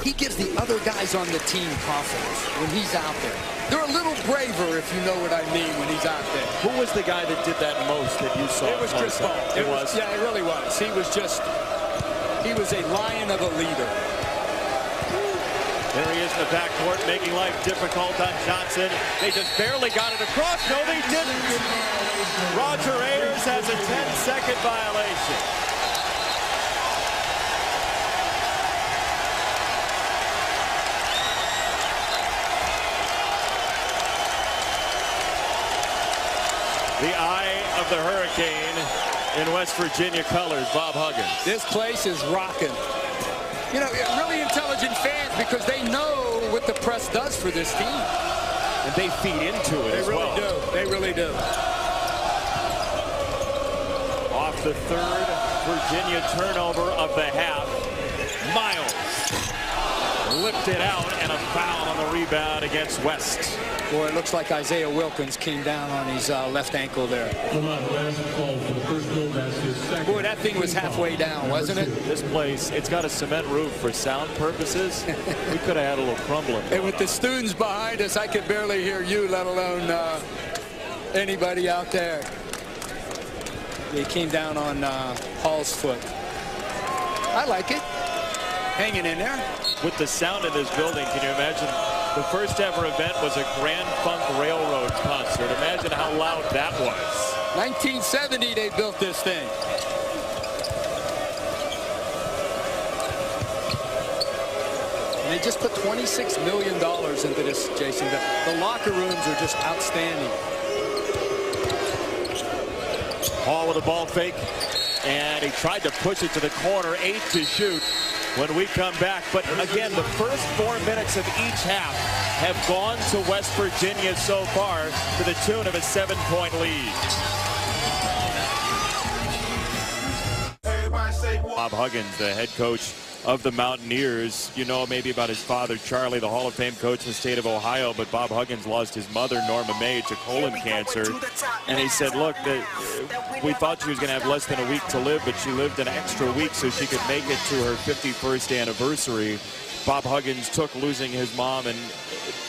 he gives the other guys on the team confidence when he's out there. They're a little braver, if you know what I mean, when he's out there. Who was the guy that did that most that you saw? It was Chris Paul. It was? Yeah, it really was. He was a lion of a leader. There he is in the backcourt, making life difficult on Johnson. They just barely got it across. No, they didn't. Roger Ayers has a 10-second violation. The eye of the hurricane in West Virginia colors, Bob Huggins. This place is rocking. You know, really intelligent fans because they know what the press does for this team. And they feed into it as well. They really do. Off the third Virginia turnover of the half. Miles lifted out and a foul on the rebound against West. Boy, it looks like Isaiah Wilkins came down on his left ankle there. Boy, that thing was halfway down, wasn't it? This place, it's got a cement roof for sound purposes. We could have had a little crumbling. And with the students behind us, I could barely hear you, let alone anybody out there. He came down on Hall's foot. I like it. Hanging in there. With the sound in this building, can you imagine? The first ever event was a Grand Funk Railroad concert. Imagine how loud that was. 1970 they built this thing. And they just put $26 million into this, Jason. The locker rooms are just outstanding. Hall with a ball fake. And he tried to push it to the corner. 8 to shoot when we come back. But again, the first 4 minutes of each half have gone to West Virginia so far to the tune of a 7-point lead. Bob Huggins, the head coach of the Mountaineers. You know maybe about his father, Charlie, the Hall of Fame coach in the state of Ohio, but Bob Huggins lost his mother, Norma May, to colon cancer. And he said, look, we thought she was going to have less than a week to live, but she lived an extra week so she could make it to her 51st anniversary. Bob Huggins took losing his mom and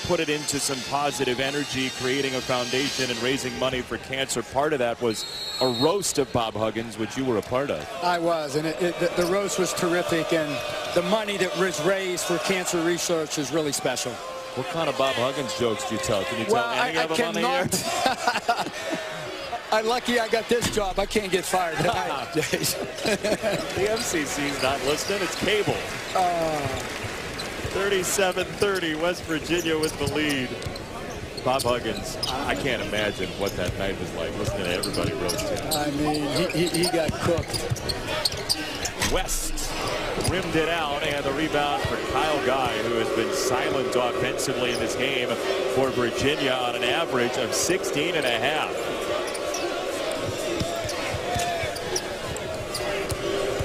put it into some positive energy, creating a foundation and raising money for cancer. Part of that was a roast of Bob Huggins, which you were a part of. I was, and the roast was terrific, and the money that was raised for cancer research is really special. What kind of Bob Huggins jokes do you tell? Can you tell any of them on the air? I'm lucky I got this job. I can't get fired tonight. The MCC's not listening. It's cable. 37-30, West Virginia with the lead. Bob Huggins, I can't imagine what that night was like, listening to everybody roast him. I mean, he got cooked. West rimmed it out, and the rebound for Kyle Guy, who has been silent offensively in this game for Virginia on an average of 16.5.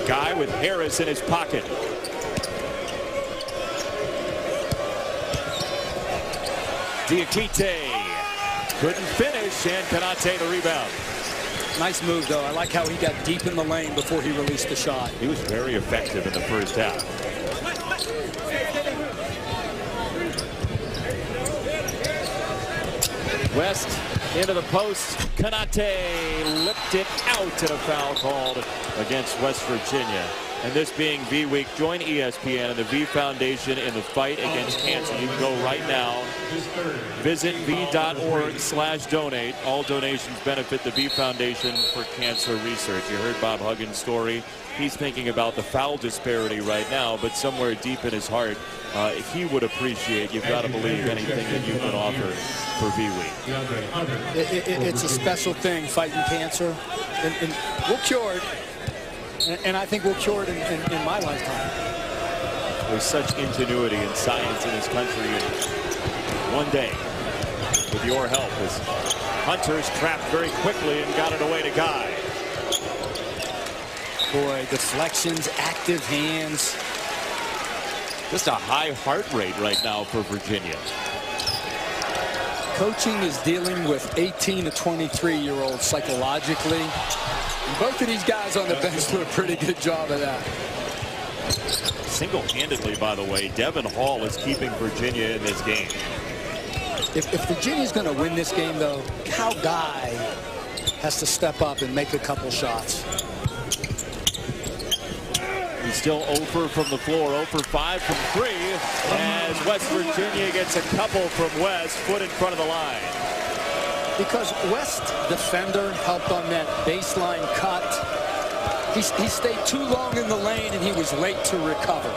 Guy with Harris in his pocket. Diakite couldn't finish, and Konate the rebound. Nice move, though. I like how he got deep in the lane before he released the shot. He was very effective in the first half. West into the post. Kanate lipped it out, and a foul called against West Virginia. And this being V Week, join ESPN and the V Foundation in the fight against cancer. You can go right now. Visit v.org/donate. All donations benefit the V Foundation for Cancer Research. You heard Bob Huggins' story. He's thinking about the foul disparity right now, but somewhere deep in his heart, he would appreciate, you've got to believe, anything that you can offer for V Week. It's a special thing, fighting cancer. And we'll cure it. And I think we'll cure it in my lifetime. There's such ingenuity and science in this country. And one day, with your help, as Hunter's trapped very quickly and got it away to Guy. Boy, deflections, active hands. Just a high heart rate right now for Virginia. Coaching is dealing with 18 to 23-year-olds psychologically. And both of these guys on the bench do a pretty good job of that. Single-handedly, by the way, Devin Hall is keeping Virginia in this game. If Virginia's going to win this game, though, Cal Guy has to step up and make a couple shots. He's still 0 from the floor, 0 for 5 from 3, as West Virginia gets a couple from West, foot in front of the line. Because West defender helped on that baseline cut. He stayed too long in the lane, and he was late to recover.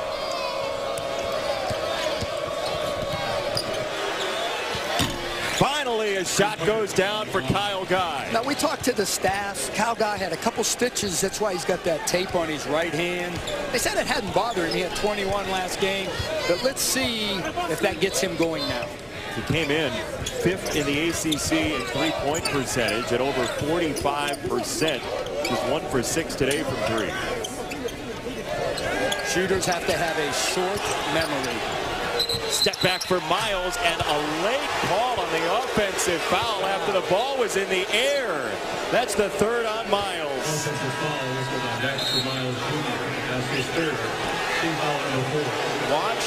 Finally, a shot goes down for Kyle Guy. Now, we talked to the staff. Kyle Guy had a couple stitches. That's why he's got that tape on his right hand. They said it hadn't bothered him. He had 21 last game. But let's see if that gets him going now. He came in 5th in the ACC in three-point percentage at over 45%. He's 1 for 6 today from 3. Shooters have to have a short memory. Step back for Miles, and a late call on the offensive foul after the ball was in the air. That's the third on Miles. Watch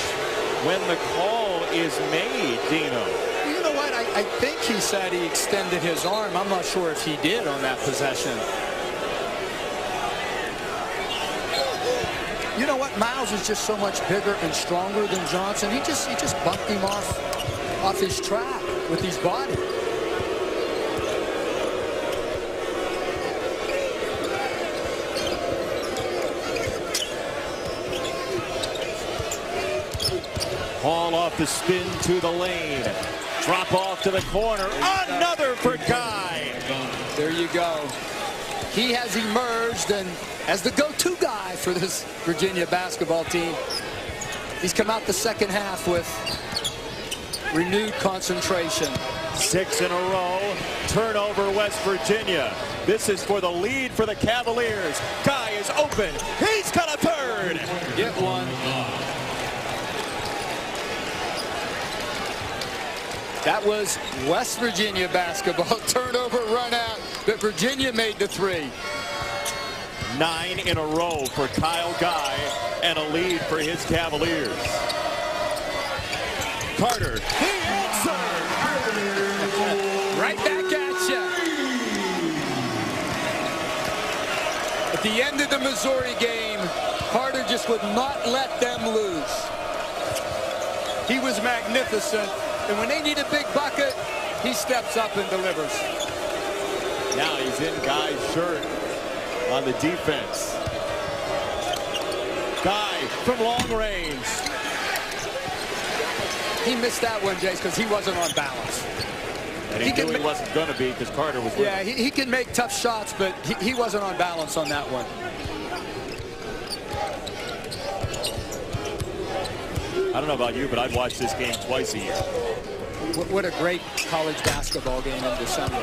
when the call is made, Dino. You know what? I think he said he extended his arm. I'm not sure if he did on that possession. You know what? Miles is just so much bigger and stronger than Johnson. He just bumped him off his track with his body. Hall off the spin to the lane. Drop off to the corner. Another for Guy. There you go. He has emerged and as the go-to guy for this Virginia basketball team. He's come out the second half with renewed concentration. 6 in a row. Turnover, West Virginia. This is for the lead for the Cavaliers. Guy is open. He's got a third. Get one. That was West Virginia basketball. Turnover, run out, but Virginia made the 3. 9 in a row for Kyle Guy and a lead for his Cavaliers. Carter, he answered. Right back at you. At the end of the Missouri game, Carter just would not let them lose. He was magnificent, and when they need a big bucket, he steps up and delivers. Now he's in Guy's shirt on the defense. Guy from long range. He missed that one, Jace, because he wasn't on balance. And he knew he wasn't going to be because Carter was with Yeah, him. he can make tough shots, but he wasn't on balance on that one. I don't know about you, but I'd watch this game twice a year. What a great college basketball game in December.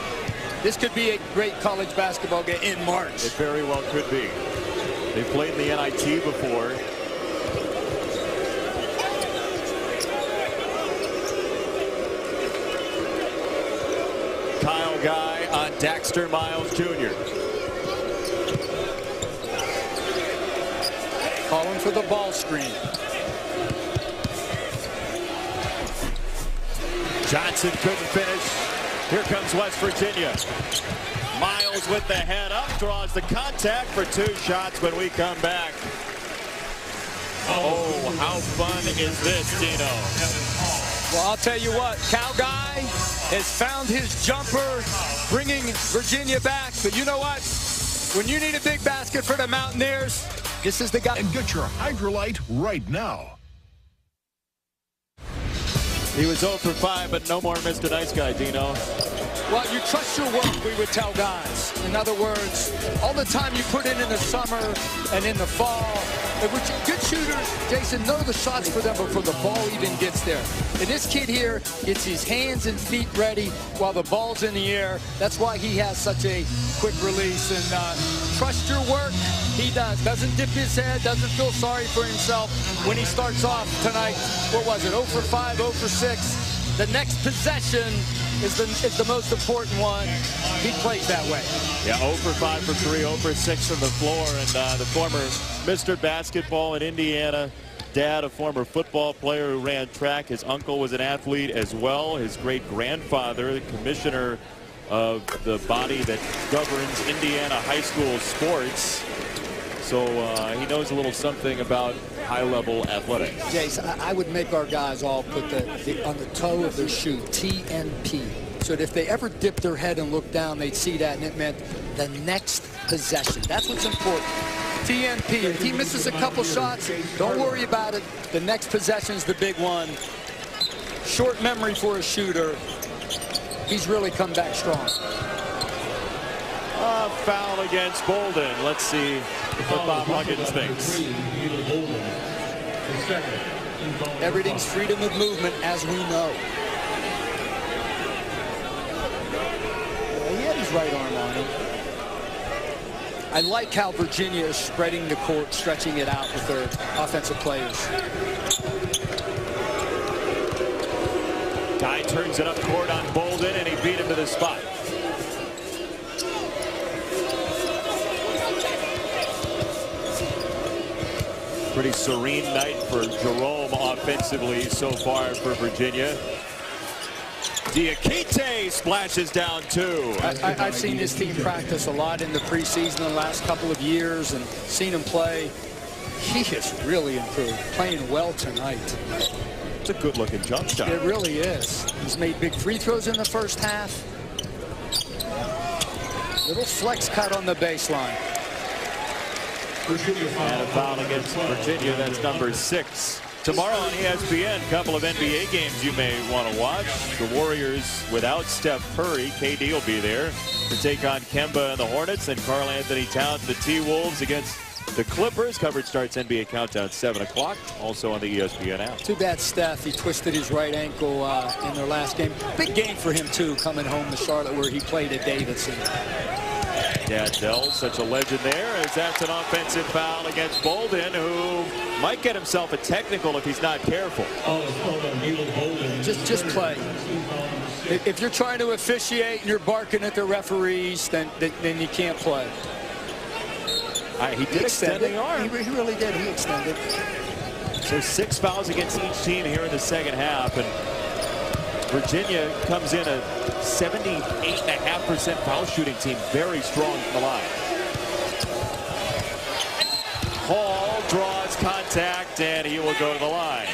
This could be a great college basketball game in March. It very well could be. They've played in the NIT before. Kyle Guy on Daxter Miles Jr. Calling for the ball screen. Johnson couldn't finish. Here comes West Virginia. Miles with the head up, draws the contact for 2 shots when we come back. Oh, how fun is this, Dino? Well, I'll tell you what, Cal Guy has found his jumper, bringing Virginia back. But you know what? When you need a big basket for the Mountaineers, this is the guy. And get your Hydrolite right now. He was 0 for 5, but no more Mr. Nice Guy, Dino. Well, you trust your work, we would tell guys. In other words, all the time you put in the summer and in the fall. And good shooters, Jason, know the shots for them before the ball even gets there. And this kid here gets his hands and feet ready while the ball's in the air. That's why he has such a quick release. And trust your work, he does. Doesn't dip his head, doesn't feel sorry for himself when he starts off tonight. What was it, 0 for 5, 0 for 6? The next possession is the most important one. He plays that way. Yeah, 0 for 5 for 3, 0 for 6 from the floor. And the former Mr. Basketball in Indiana, dad, a former football player who ran track. His uncle was an athlete as well. His great-grandfather, the commissioner of the body that governs Indiana high school sports. So he knows a little something about high-level athletics. Jace, I would make our guys all put on the toe of their shoe, TNP. So that if they ever dip their head and look down, they'd see that, and it meant the next possession. That's what's important. TNP. If he misses a couple shots, don't worry about it. The next possession's the big one. Short memory for a shooter. He's really come back strong. Foul against Bolden. Let's see what Bob Huggins thinks. Everything's freedom of movement, as we know. He had his right arm on him. I like how Virginia is spreading the court, stretching it out with their offensive players. Guy turns it up court on Bolden, and he beat him to the spot. Pretty serene night for Jerome offensively so far for Virginia. Diakite splashes down 2. I've seen this team practice a lot in the preseason the last couple of years and seen him play. He has really improved, playing well tonight. It's a good-looking jump shot. It really is. He's made big free throws in the first half. Little flex cut on the baseline. And a foul against Virginia. That's number 6. Tomorrow on ESPN, a couple of NBA games you may want to watch. The Warriors without Steph Curry. KD will be there to take on Kemba and the Hornets. And Karl Anthony Towns, the T-Wolves against the Clippers. Coverage starts NBA Countdown 7 o'clock. Also on the ESPN app. Too bad Steph. He twisted his right ankle in their last game. Big game for him, too, coming home to Charlotte where he played at Davidson. Dad Dell, such a legend there, as that's an offensive foul against Bolden, who might get himself a technical if he's not careful. Just play. If you're trying to officiate and you're barking at the referees, then you can't play. He did extend the arm. He really did. He extended. So 6 fouls against each team here in the second half, and Virginia comes in a 78.5% foul shooting team. Very strong from the line. Hall draws contact, and he will go to the line.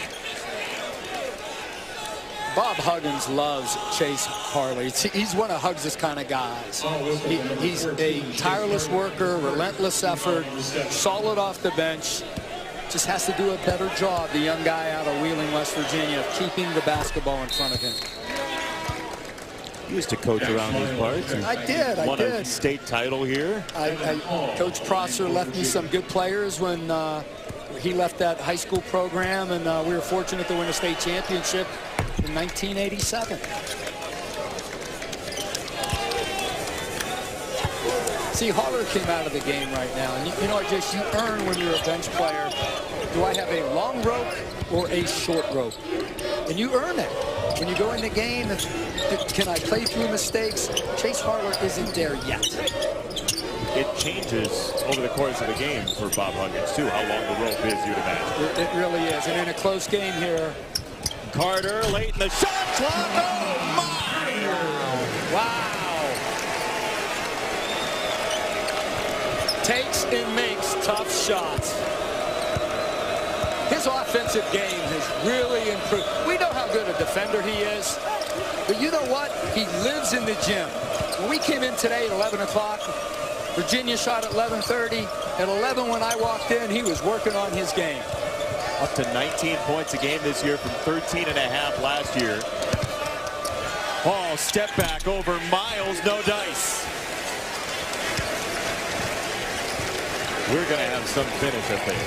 Bob Huggins loves Chase Harley. He's one of Hugs' kind of guys. He's a tireless worker, relentless effort, solid off the bench. Just has to do a better job, the young guy out of Wheeling, West Virginia, of keeping the basketball in front of him. He used to coach around these parts. I did. Won a state title here. Coach Prosser left me some good players when he left that high school program, and we were fortunate to win a state championship in 1987. See, Holler came out of the game right now, and you know what, Jace, you earn when you're a bench player. Do I have a long rope or a short rope? And you earn it. When you go in the game, can I play through mistakes? Chase Harler isn't there yet. It changes over the course of the game for Bob Huggins, too, how long the rope is, you'd imagine. It really is. And in a close game here. Carter late in the shot clock. Oh, my! Wow. Takes and makes tough shots. His offensive game has really improved. We know how good a defender he is. But you know what? He lives in the gym. When we came in today at 11 o'clock, Virginia shot at 11:30. At 11 when I walked in, he was working on his game. Up to 19 points a game this year from 13.5 last year. Hall step back over Miles, no dice. We're going to have some finish, I think.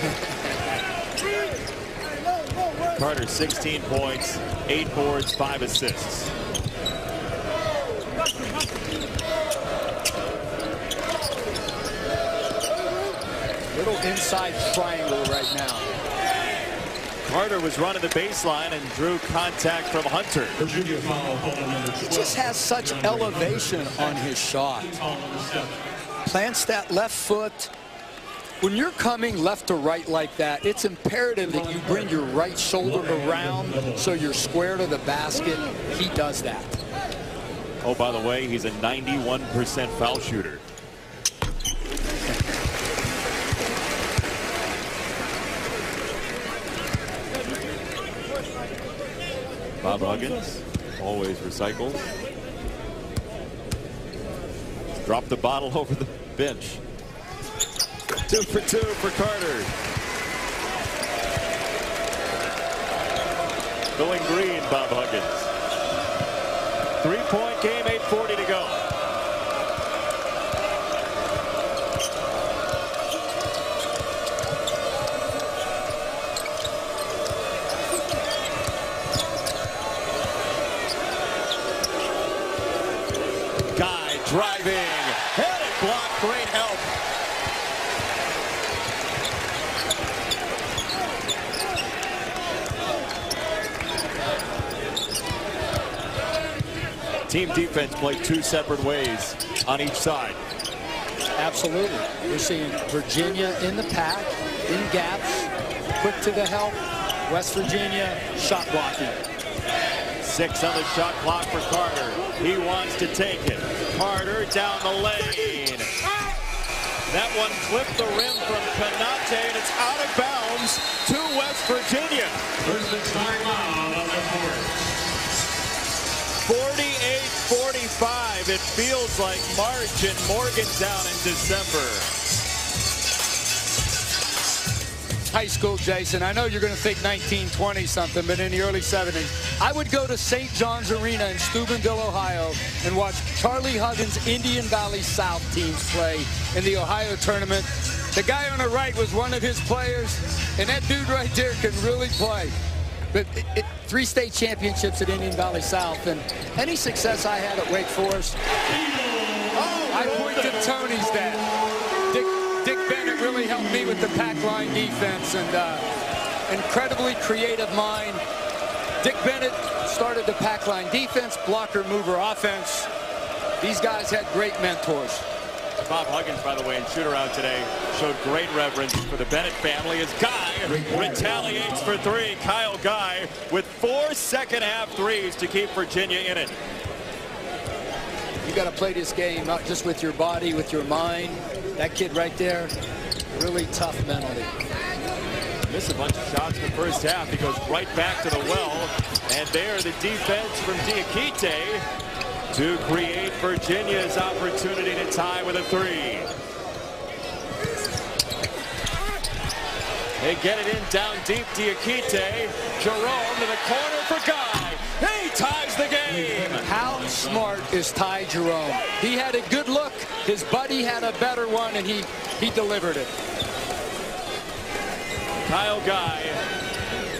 Carter, 16 points, 8 boards, 5 assists. Little inside triangle right now. Carter was running the baseline and drew contact from Hunter. He just has such elevation on his shot. Plants that left foot. When you're coming left to right like that, it's imperative that you bring your right shoulder around so you're square to the basket. He does that. Oh, by the way, he's a 91% foul shooter. Bob Huggins always recycles. Drop the bottle over the bench. 2 for 2 for Carter. Going green, Bob Huggins. 3-point game, 8:40 to go. Guy driving, had it blocked, great help. Team defense played 2 separate ways on each side. Absolutely. We're seeing Virginia in the pack, in gaps, quick to the help. West Virginia shot blocking. 6 on the shot clock for Carter. He wants to take it. Carter down the lane. That one clipped the rim from Canate, and it's out of bounds to West Virginia. There's the timeout on their court. 48-45. It feels like March in Morgantown in December. High school, Jason. I know you're going to think 1920 something, but in the early 70s, I would go to St. John's Arena in Steubenville, Ohio, and watch Charlie Huggins' Indian Valley South teams play in the Ohio tournament. The guy on the right was one of his players, and that dude right there can really play. But 3 state championships at Indian Valley South, and any success I had at Wake Forest, I point to Tony's dad. Dick Bennett really helped me with the pack line defense, and incredibly creative mind. Dick Bennett started the pack line defense, blocker, mover, offense. These guys had great mentors. Bob Huggins, by the way, in shoot-around today, showed great reverence for the Bennett family as Guy retaliates for 3. Kyle Guy with 4 second-half threes to keep Virginia in it. You got to play this game not just with your body, with your mind. That kid right there, really tough mentally. Missed a bunch of shots in the first half. He goes right back to the well, and there the defense from Diakite to create Virginia's opportunity to tie with a 3. They get it in down deep. Diakite, Jerome to the corner for Guy. He ties the game. How smart is Ty Jerome? He had a good look. His buddy had a better one, and he delivered it. Kyle Guy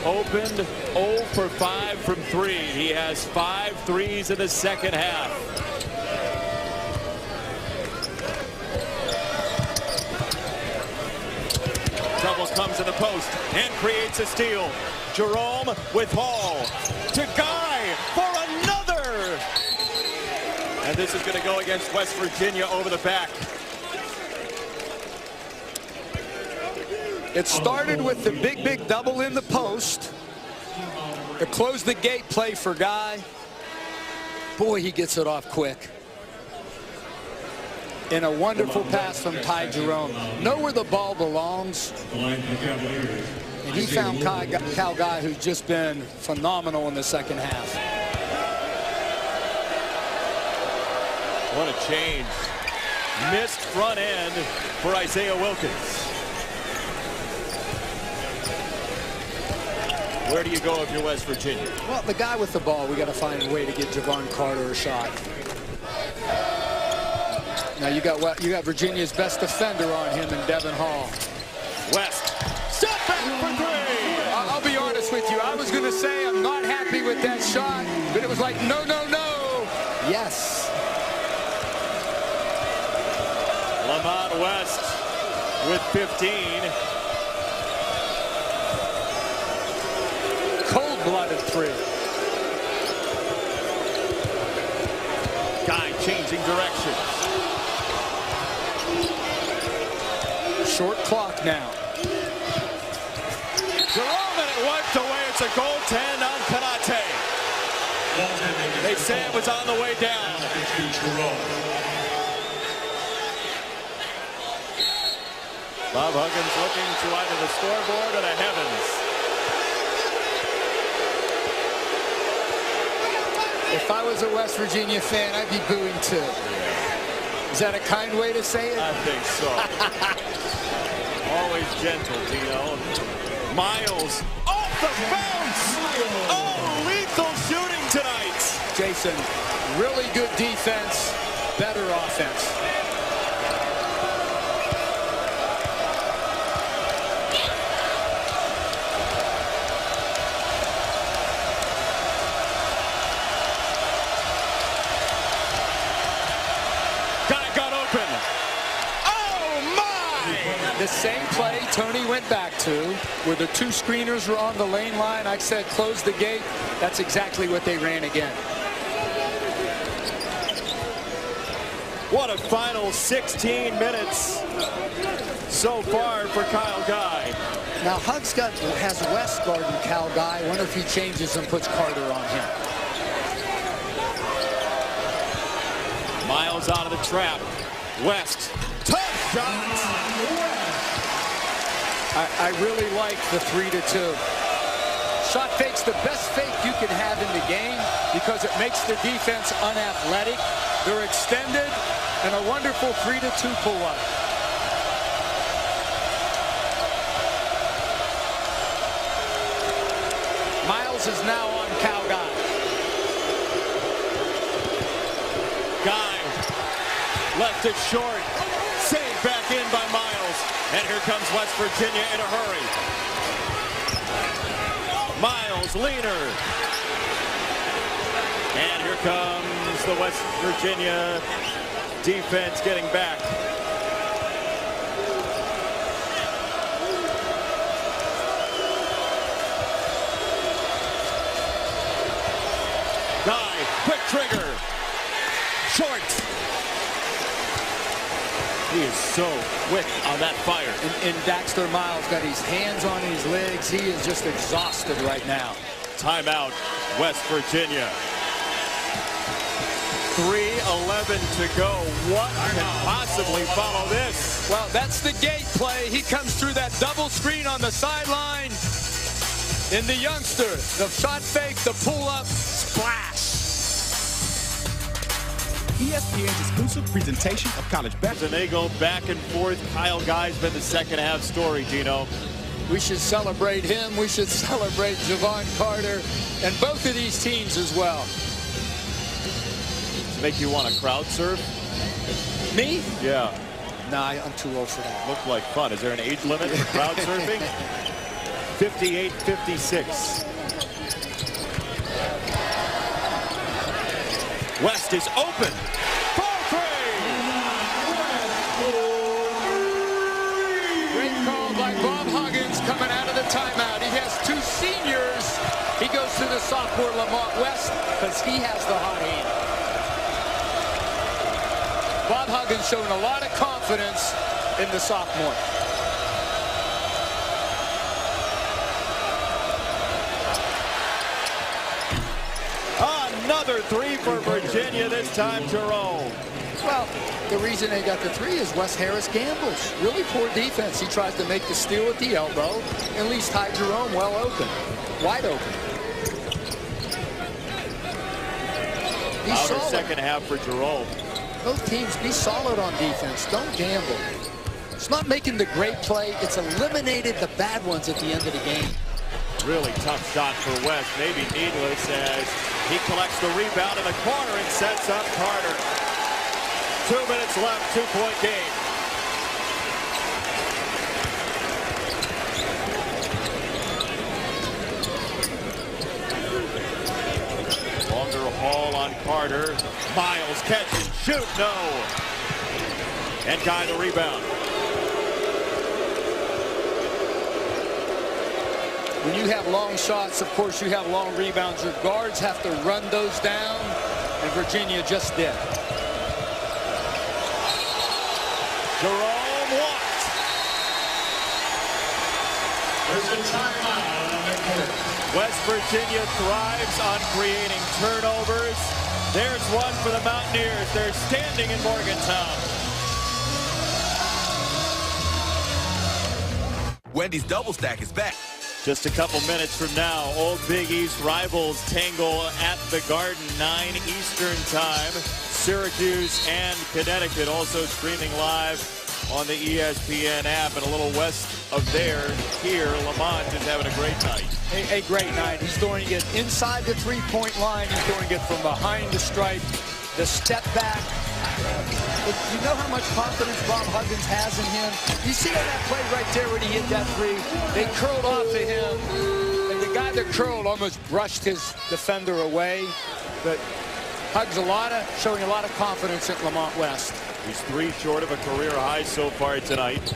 opened 0 for 5 from 3. He has 5 threes in the second half. Trouble comes in the post and creates a steal. Jerome with Hall to Guy. And this is going to go against West Virginia over the back. It started with the big double in the post. To close the gate play for Guy. Boy, he gets it off quick. And a wonderful pass from Ty Jerome. Know where the ball belongs. And he found Cal Guy, who's just been phenomenal in the second half. What a change. Missed front end for Isaiah Wilkins. Where do you go if you're West Virginia? Well, the guy with the ball, we got to find a way to get Javon Carter a shot. Now you got Virginia's best defender on him in Devin Hall. West, step back for three. I'll be honest with you. I was going to say I'm not happy with that shot, but it was like, no, no, no. Yes. Lamont West with 15. Cold-blooded three. Guy changing directions. Short clock now. Jerome, and it wiped away. It's a goaltend on Kanate. They say it was on the way down. Bob Huggins looking to either the scoreboard or the heavens. If I was a West Virginia fan, I'd be booing too. Is that a kind way to say it? I think so. Always gentle, Dino. Miles off the bounce. Oh, lethal shooting tonight. Jason, really good defense, better offense. The same play Tony went back to, where the two screeners were on the lane line. I said close the gate. That's exactly what they ran again. What a final 16 minutes so far for Kyle Guy. Now Hugs has West guarding Cal Guy. I wonder if he changes and puts Carter on him. Miles out of the trap. West, tough shot. I really like the 3-2. Shot fake's the best fake you can have in the game because it makes the defense unathletic. They're extended and a wonderful 3-2 pull-up. Miles is now on Cal Guy. Guy left it short. Saved back in by Miles. And here comes West Virginia in a hurry. Miles, leaner. And here comes the West Virginia defense getting back. Guy, quick trigger. Short. He is so quick on that fire. And Daxter Miles got his hands on his legs. He is just exhausted right now. Timeout, West Virginia. 3:11 to go. What can possibly follow this? Well, that's the gate play. He comes through that double screen on the sideline. And the youngster, the shot fake, the pull-up, splash. ESPN's exclusive presentation of college basketball. And they go back and forth. Kyle Guy's been the second half story, Dino. We should celebrate him. We should celebrate Javon Carter and both of these teams as well. Make you want to crowd surf? Me? Yeah. Nah, I'm too old for that. Looked like fun. Is there an age limit for crowd surfing? 58-56. West is open. Ball three. Great call by Bob Huggins coming out of the timeout. He has two seniors. He goes to the sophomore Lamont West because he has the hot hand. Bob Huggins showing a lot of confidence in the sophomore. Another three for Virginia, this time Jerome. Well, the reason they got the three is Wes Harris gambles. Really poor defense. He tries to make the steal at the elbow and leaves Ty Jerome well open, wide open. Be solid. Second half for Jerome. Both teams, be solid on defense. Don't gamble. It's not making the great play. It's eliminated the bad ones at the end of the game. Really tough shot for West. Maybe needless as he collects the rebound in the corner and sets up Carter. 2 minutes left, 2-point game. Longer haul on Carter. Miles catch and shoot, no. And Guy the rebound. When you have long shots, of course, you have long rebounds. Your guards have to run those down, and Virginia just did. Jerome Watt. There's a timeout on the court. West Virginia thrives on creating turnovers. There's one for the Mountaineers. They're standing in Morgantown. Wendy's Double Stack is back. Just a couple minutes from now, old Big East rivals tangle at the Garden, 9 Eastern time. Syracuse and Connecticut also streaming live on the ESPN app. And a little west of there, here, Lamont is having a great night. A great night. He's throwing it inside the three-point line. He's throwing it from behind the stripe, the step back. But you know how much confidence Bob Huggins has in him? You see on that play right there when he hit that three? They curled off to him, and the guy that curled almost brushed his defender away. But Hugs showing a lot of confidence at Lamont West. He's 3 short of a career high so far tonight.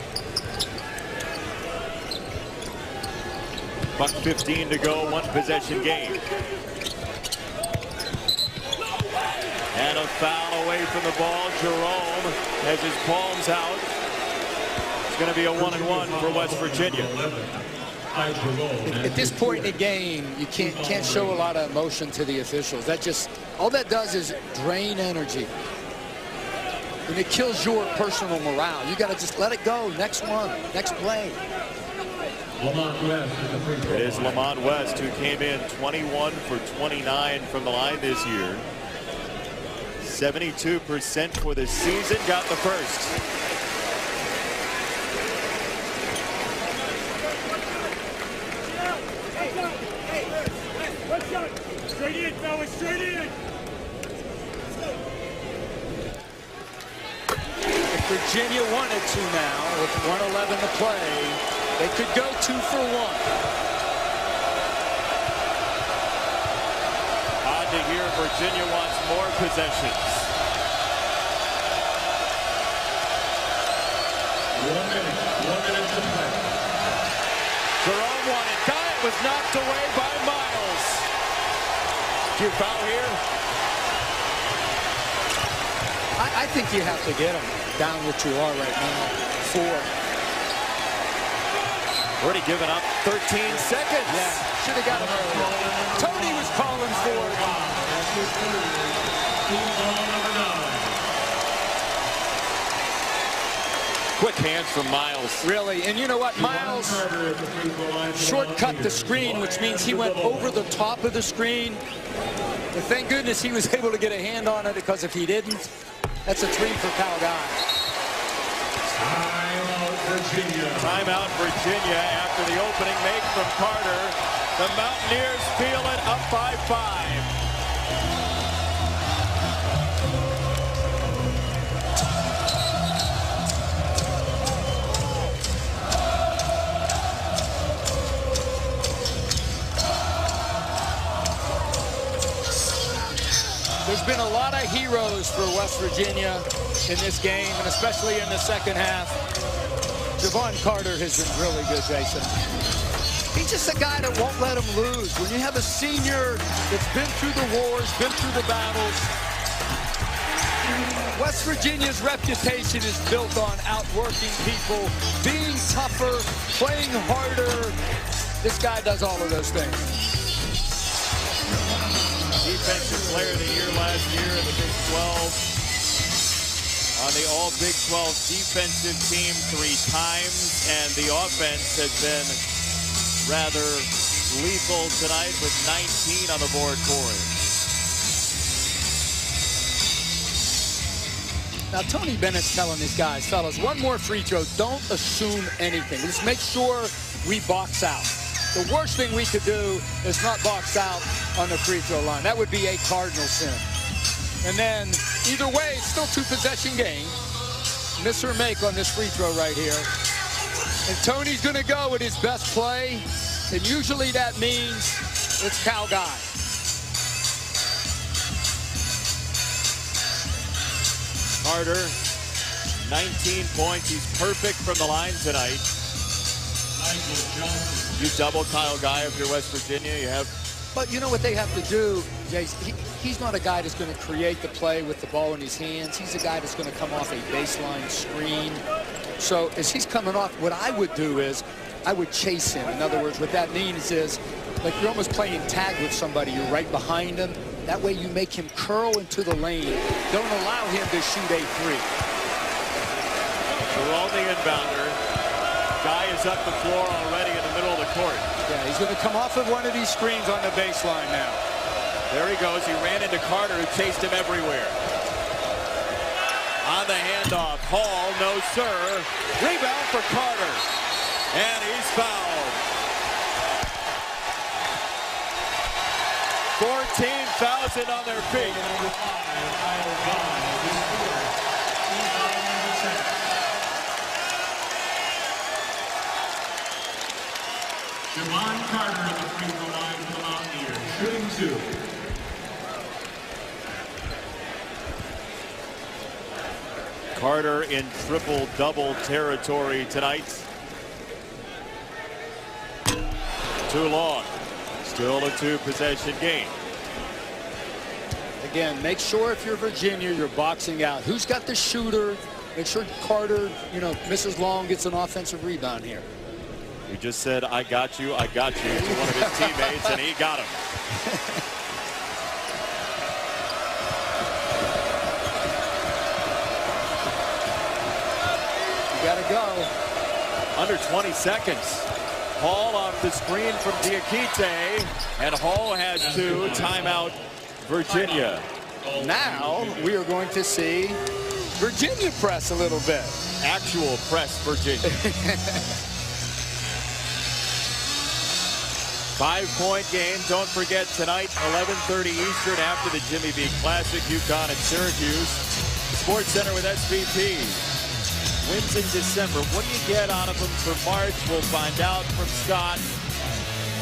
Buck 15 to go, 1 possession game. And a foul away from the ball. Jerome has his palms out. It's going to be a 1-and-1 for West Virginia. At this point in the game, you can't show a lot of emotion to the officials. All that does is drain energy. And it kills your personal morale. You got to just let it go. Next one, next play. It is Lamont West who came in 21 for 29 from the line this year. 72% for the season, got the first. Straight in, fellas, straight in. If Virginia wanted to now, with 1:11 to play, they could go 2 for 1. Odd to hear Virginia wants more possessions. 1 minute to play. Jerome wanted Guy. It was knocked away by Miles. Do you foul here? I think you have to get him down what you are right now. 4. Already given up 13 seconds. Yeah, should have got him earlier. Tony was calling for it. Quick hands from Miles. Really, and you know what? Miles shortcut the screen, which means he went over the top of the screen. But thank goodness he was able to get a hand on it, because if he didn't, that's a 3 for Cal Guy. Timeout Virginia after the opening make from Carter. The Mountaineers feel it, up by 5. There's been a lot of heroes for West Virginia in this game, and especially in the second half. Javon Carter has been really good, Jason. He's just a guy that won't let him lose. When you have a senior that's been through the wars, been through the battles, West Virginia's reputation is built on outworking people, being tougher, playing harder. This guy does all of those things. Defensive Player of the Year last year in the Big 12. On the all Big 12 defensive team 3 times, and the offense has been rather lethal tonight with 19 on the board for him. Now, Tony Bennett's telling these guys, fellas, one more free throw. Don't assume anything. Just make sure we box out. The worst thing we could do is not box out on the free throw line. That would be a cardinal sin. And then, either way, it's still 2-possession game. Miss or make on this free throw right here. And Tony's going to go with his best play. And usually that means it's Cal Guy. Carter, 19 points. He's perfect from the line tonight. You double Kyle Guy if you're West Virginia. You have. But you know what they have to do, Jace? He's not a guy that's going to create the play with the ball in his hands. He's a guy that's going to come off a baseline screen. So as he's coming off, what I would do is I would chase him. In other words, what that means is like you're almost playing tag with somebody. You're right behind him. That way you make him curl into the lane. Don't allow him to shoot a 3. We're on the inbounder. Guy is up the floor already in the middle of the court. Yeah, he's going to come off of one of these screens on the baseline now. There he goes. He ran into Carter, who chased him everywhere. On the handoff, Hall, no sir. Rebound for Carter. And he's fouled. 14,000 on their feet. Javon Carter at the free throw line for the Mountaineers, shooting 2. Carter in triple-double territory tonight. Too long. Still a 2-possession game. Again, make sure if you're Virginia, you're boxing out. Who's got the shooter? Make sure Carter, misses long, gets an offensive rebound here. He just said, I got you, to one of his teammates, and he got him. You got to go. Under 20 seconds. Hall off the screen from Diakite, and Hall has 2. Timeout, Virginia. Now we are going to see Virginia press a little bit. Actual press Virginia. 5-point game. Don't forget tonight, 11:30 Eastern after the Jimmy V Classic, UConn and Syracuse. Sports Center with SVP. Wins in December. What do you get out of them for March? We'll find out from Scott.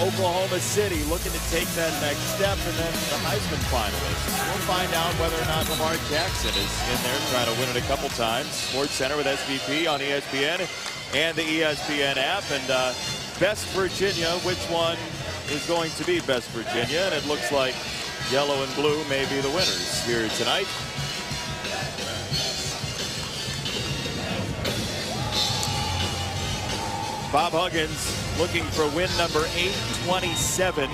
Oklahoma City looking to take that next step, and then the Heisman finalists. We'll find out whether or not Lamar Jackson is in there trying to win it a couple times. Sports Center with SVP on ESPN and the ESPN app. And Best Virginia, which one is going to be Best Virginia? And it looks like yellow and blue may be the winners here tonight. Bob Huggins looking for win number 827.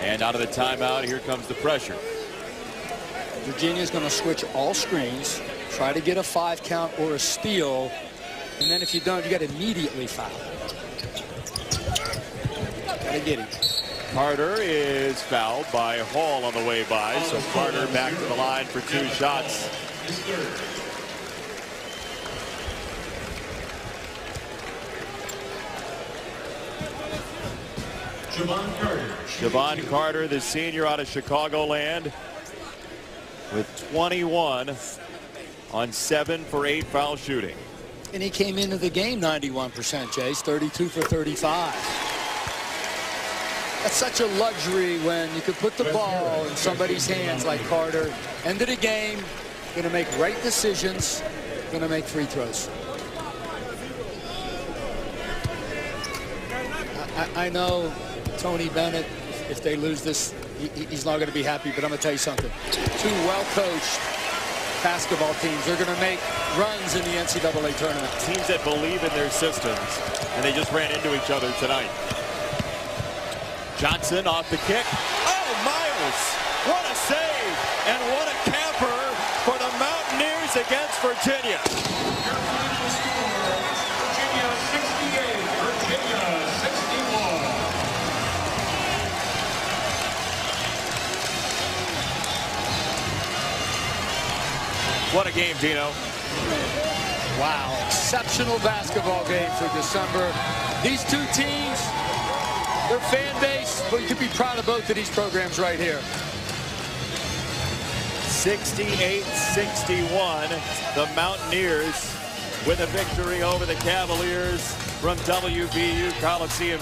And out of the timeout, here comes the pressure. Virginia's going to switch all screens, try to get a 5 count or a steal, and then if you don't, you got to immediately foul. Got to get him. Carter is fouled by Hall on the way by, so Carter back to the line for 2 shots. Javon Carter, the senior out of Chicagoland, with 21 on 7 for 8 foul shooting. And he came into the game 91%, Jace, 32 for 35. That's such a luxury when you can put the ball in somebody's hands like Carter. End of the game, going to make right decisions, going to make free throws. I know Tony Bennett if they lose this, he's not going to be happy. But I'm going to tell you something. Two well-coached basketball teams. They're going to make runs in the NCAA tournament. Teams that believe in their systems, and they just ran into each other tonight. Johnson off the kick. Oh, Miles! What a save! And what a camper for the Mountaineers against Virginia. Your final score, Virginia 68, Virginia 61. What a game, Dino. Wow, exceptional basketball game for December. These two teams, their fan base, well, you can be proud of both of these programs right here. 68-61, the Mountaineers with a victory over the Cavaliers from WVU Coliseum.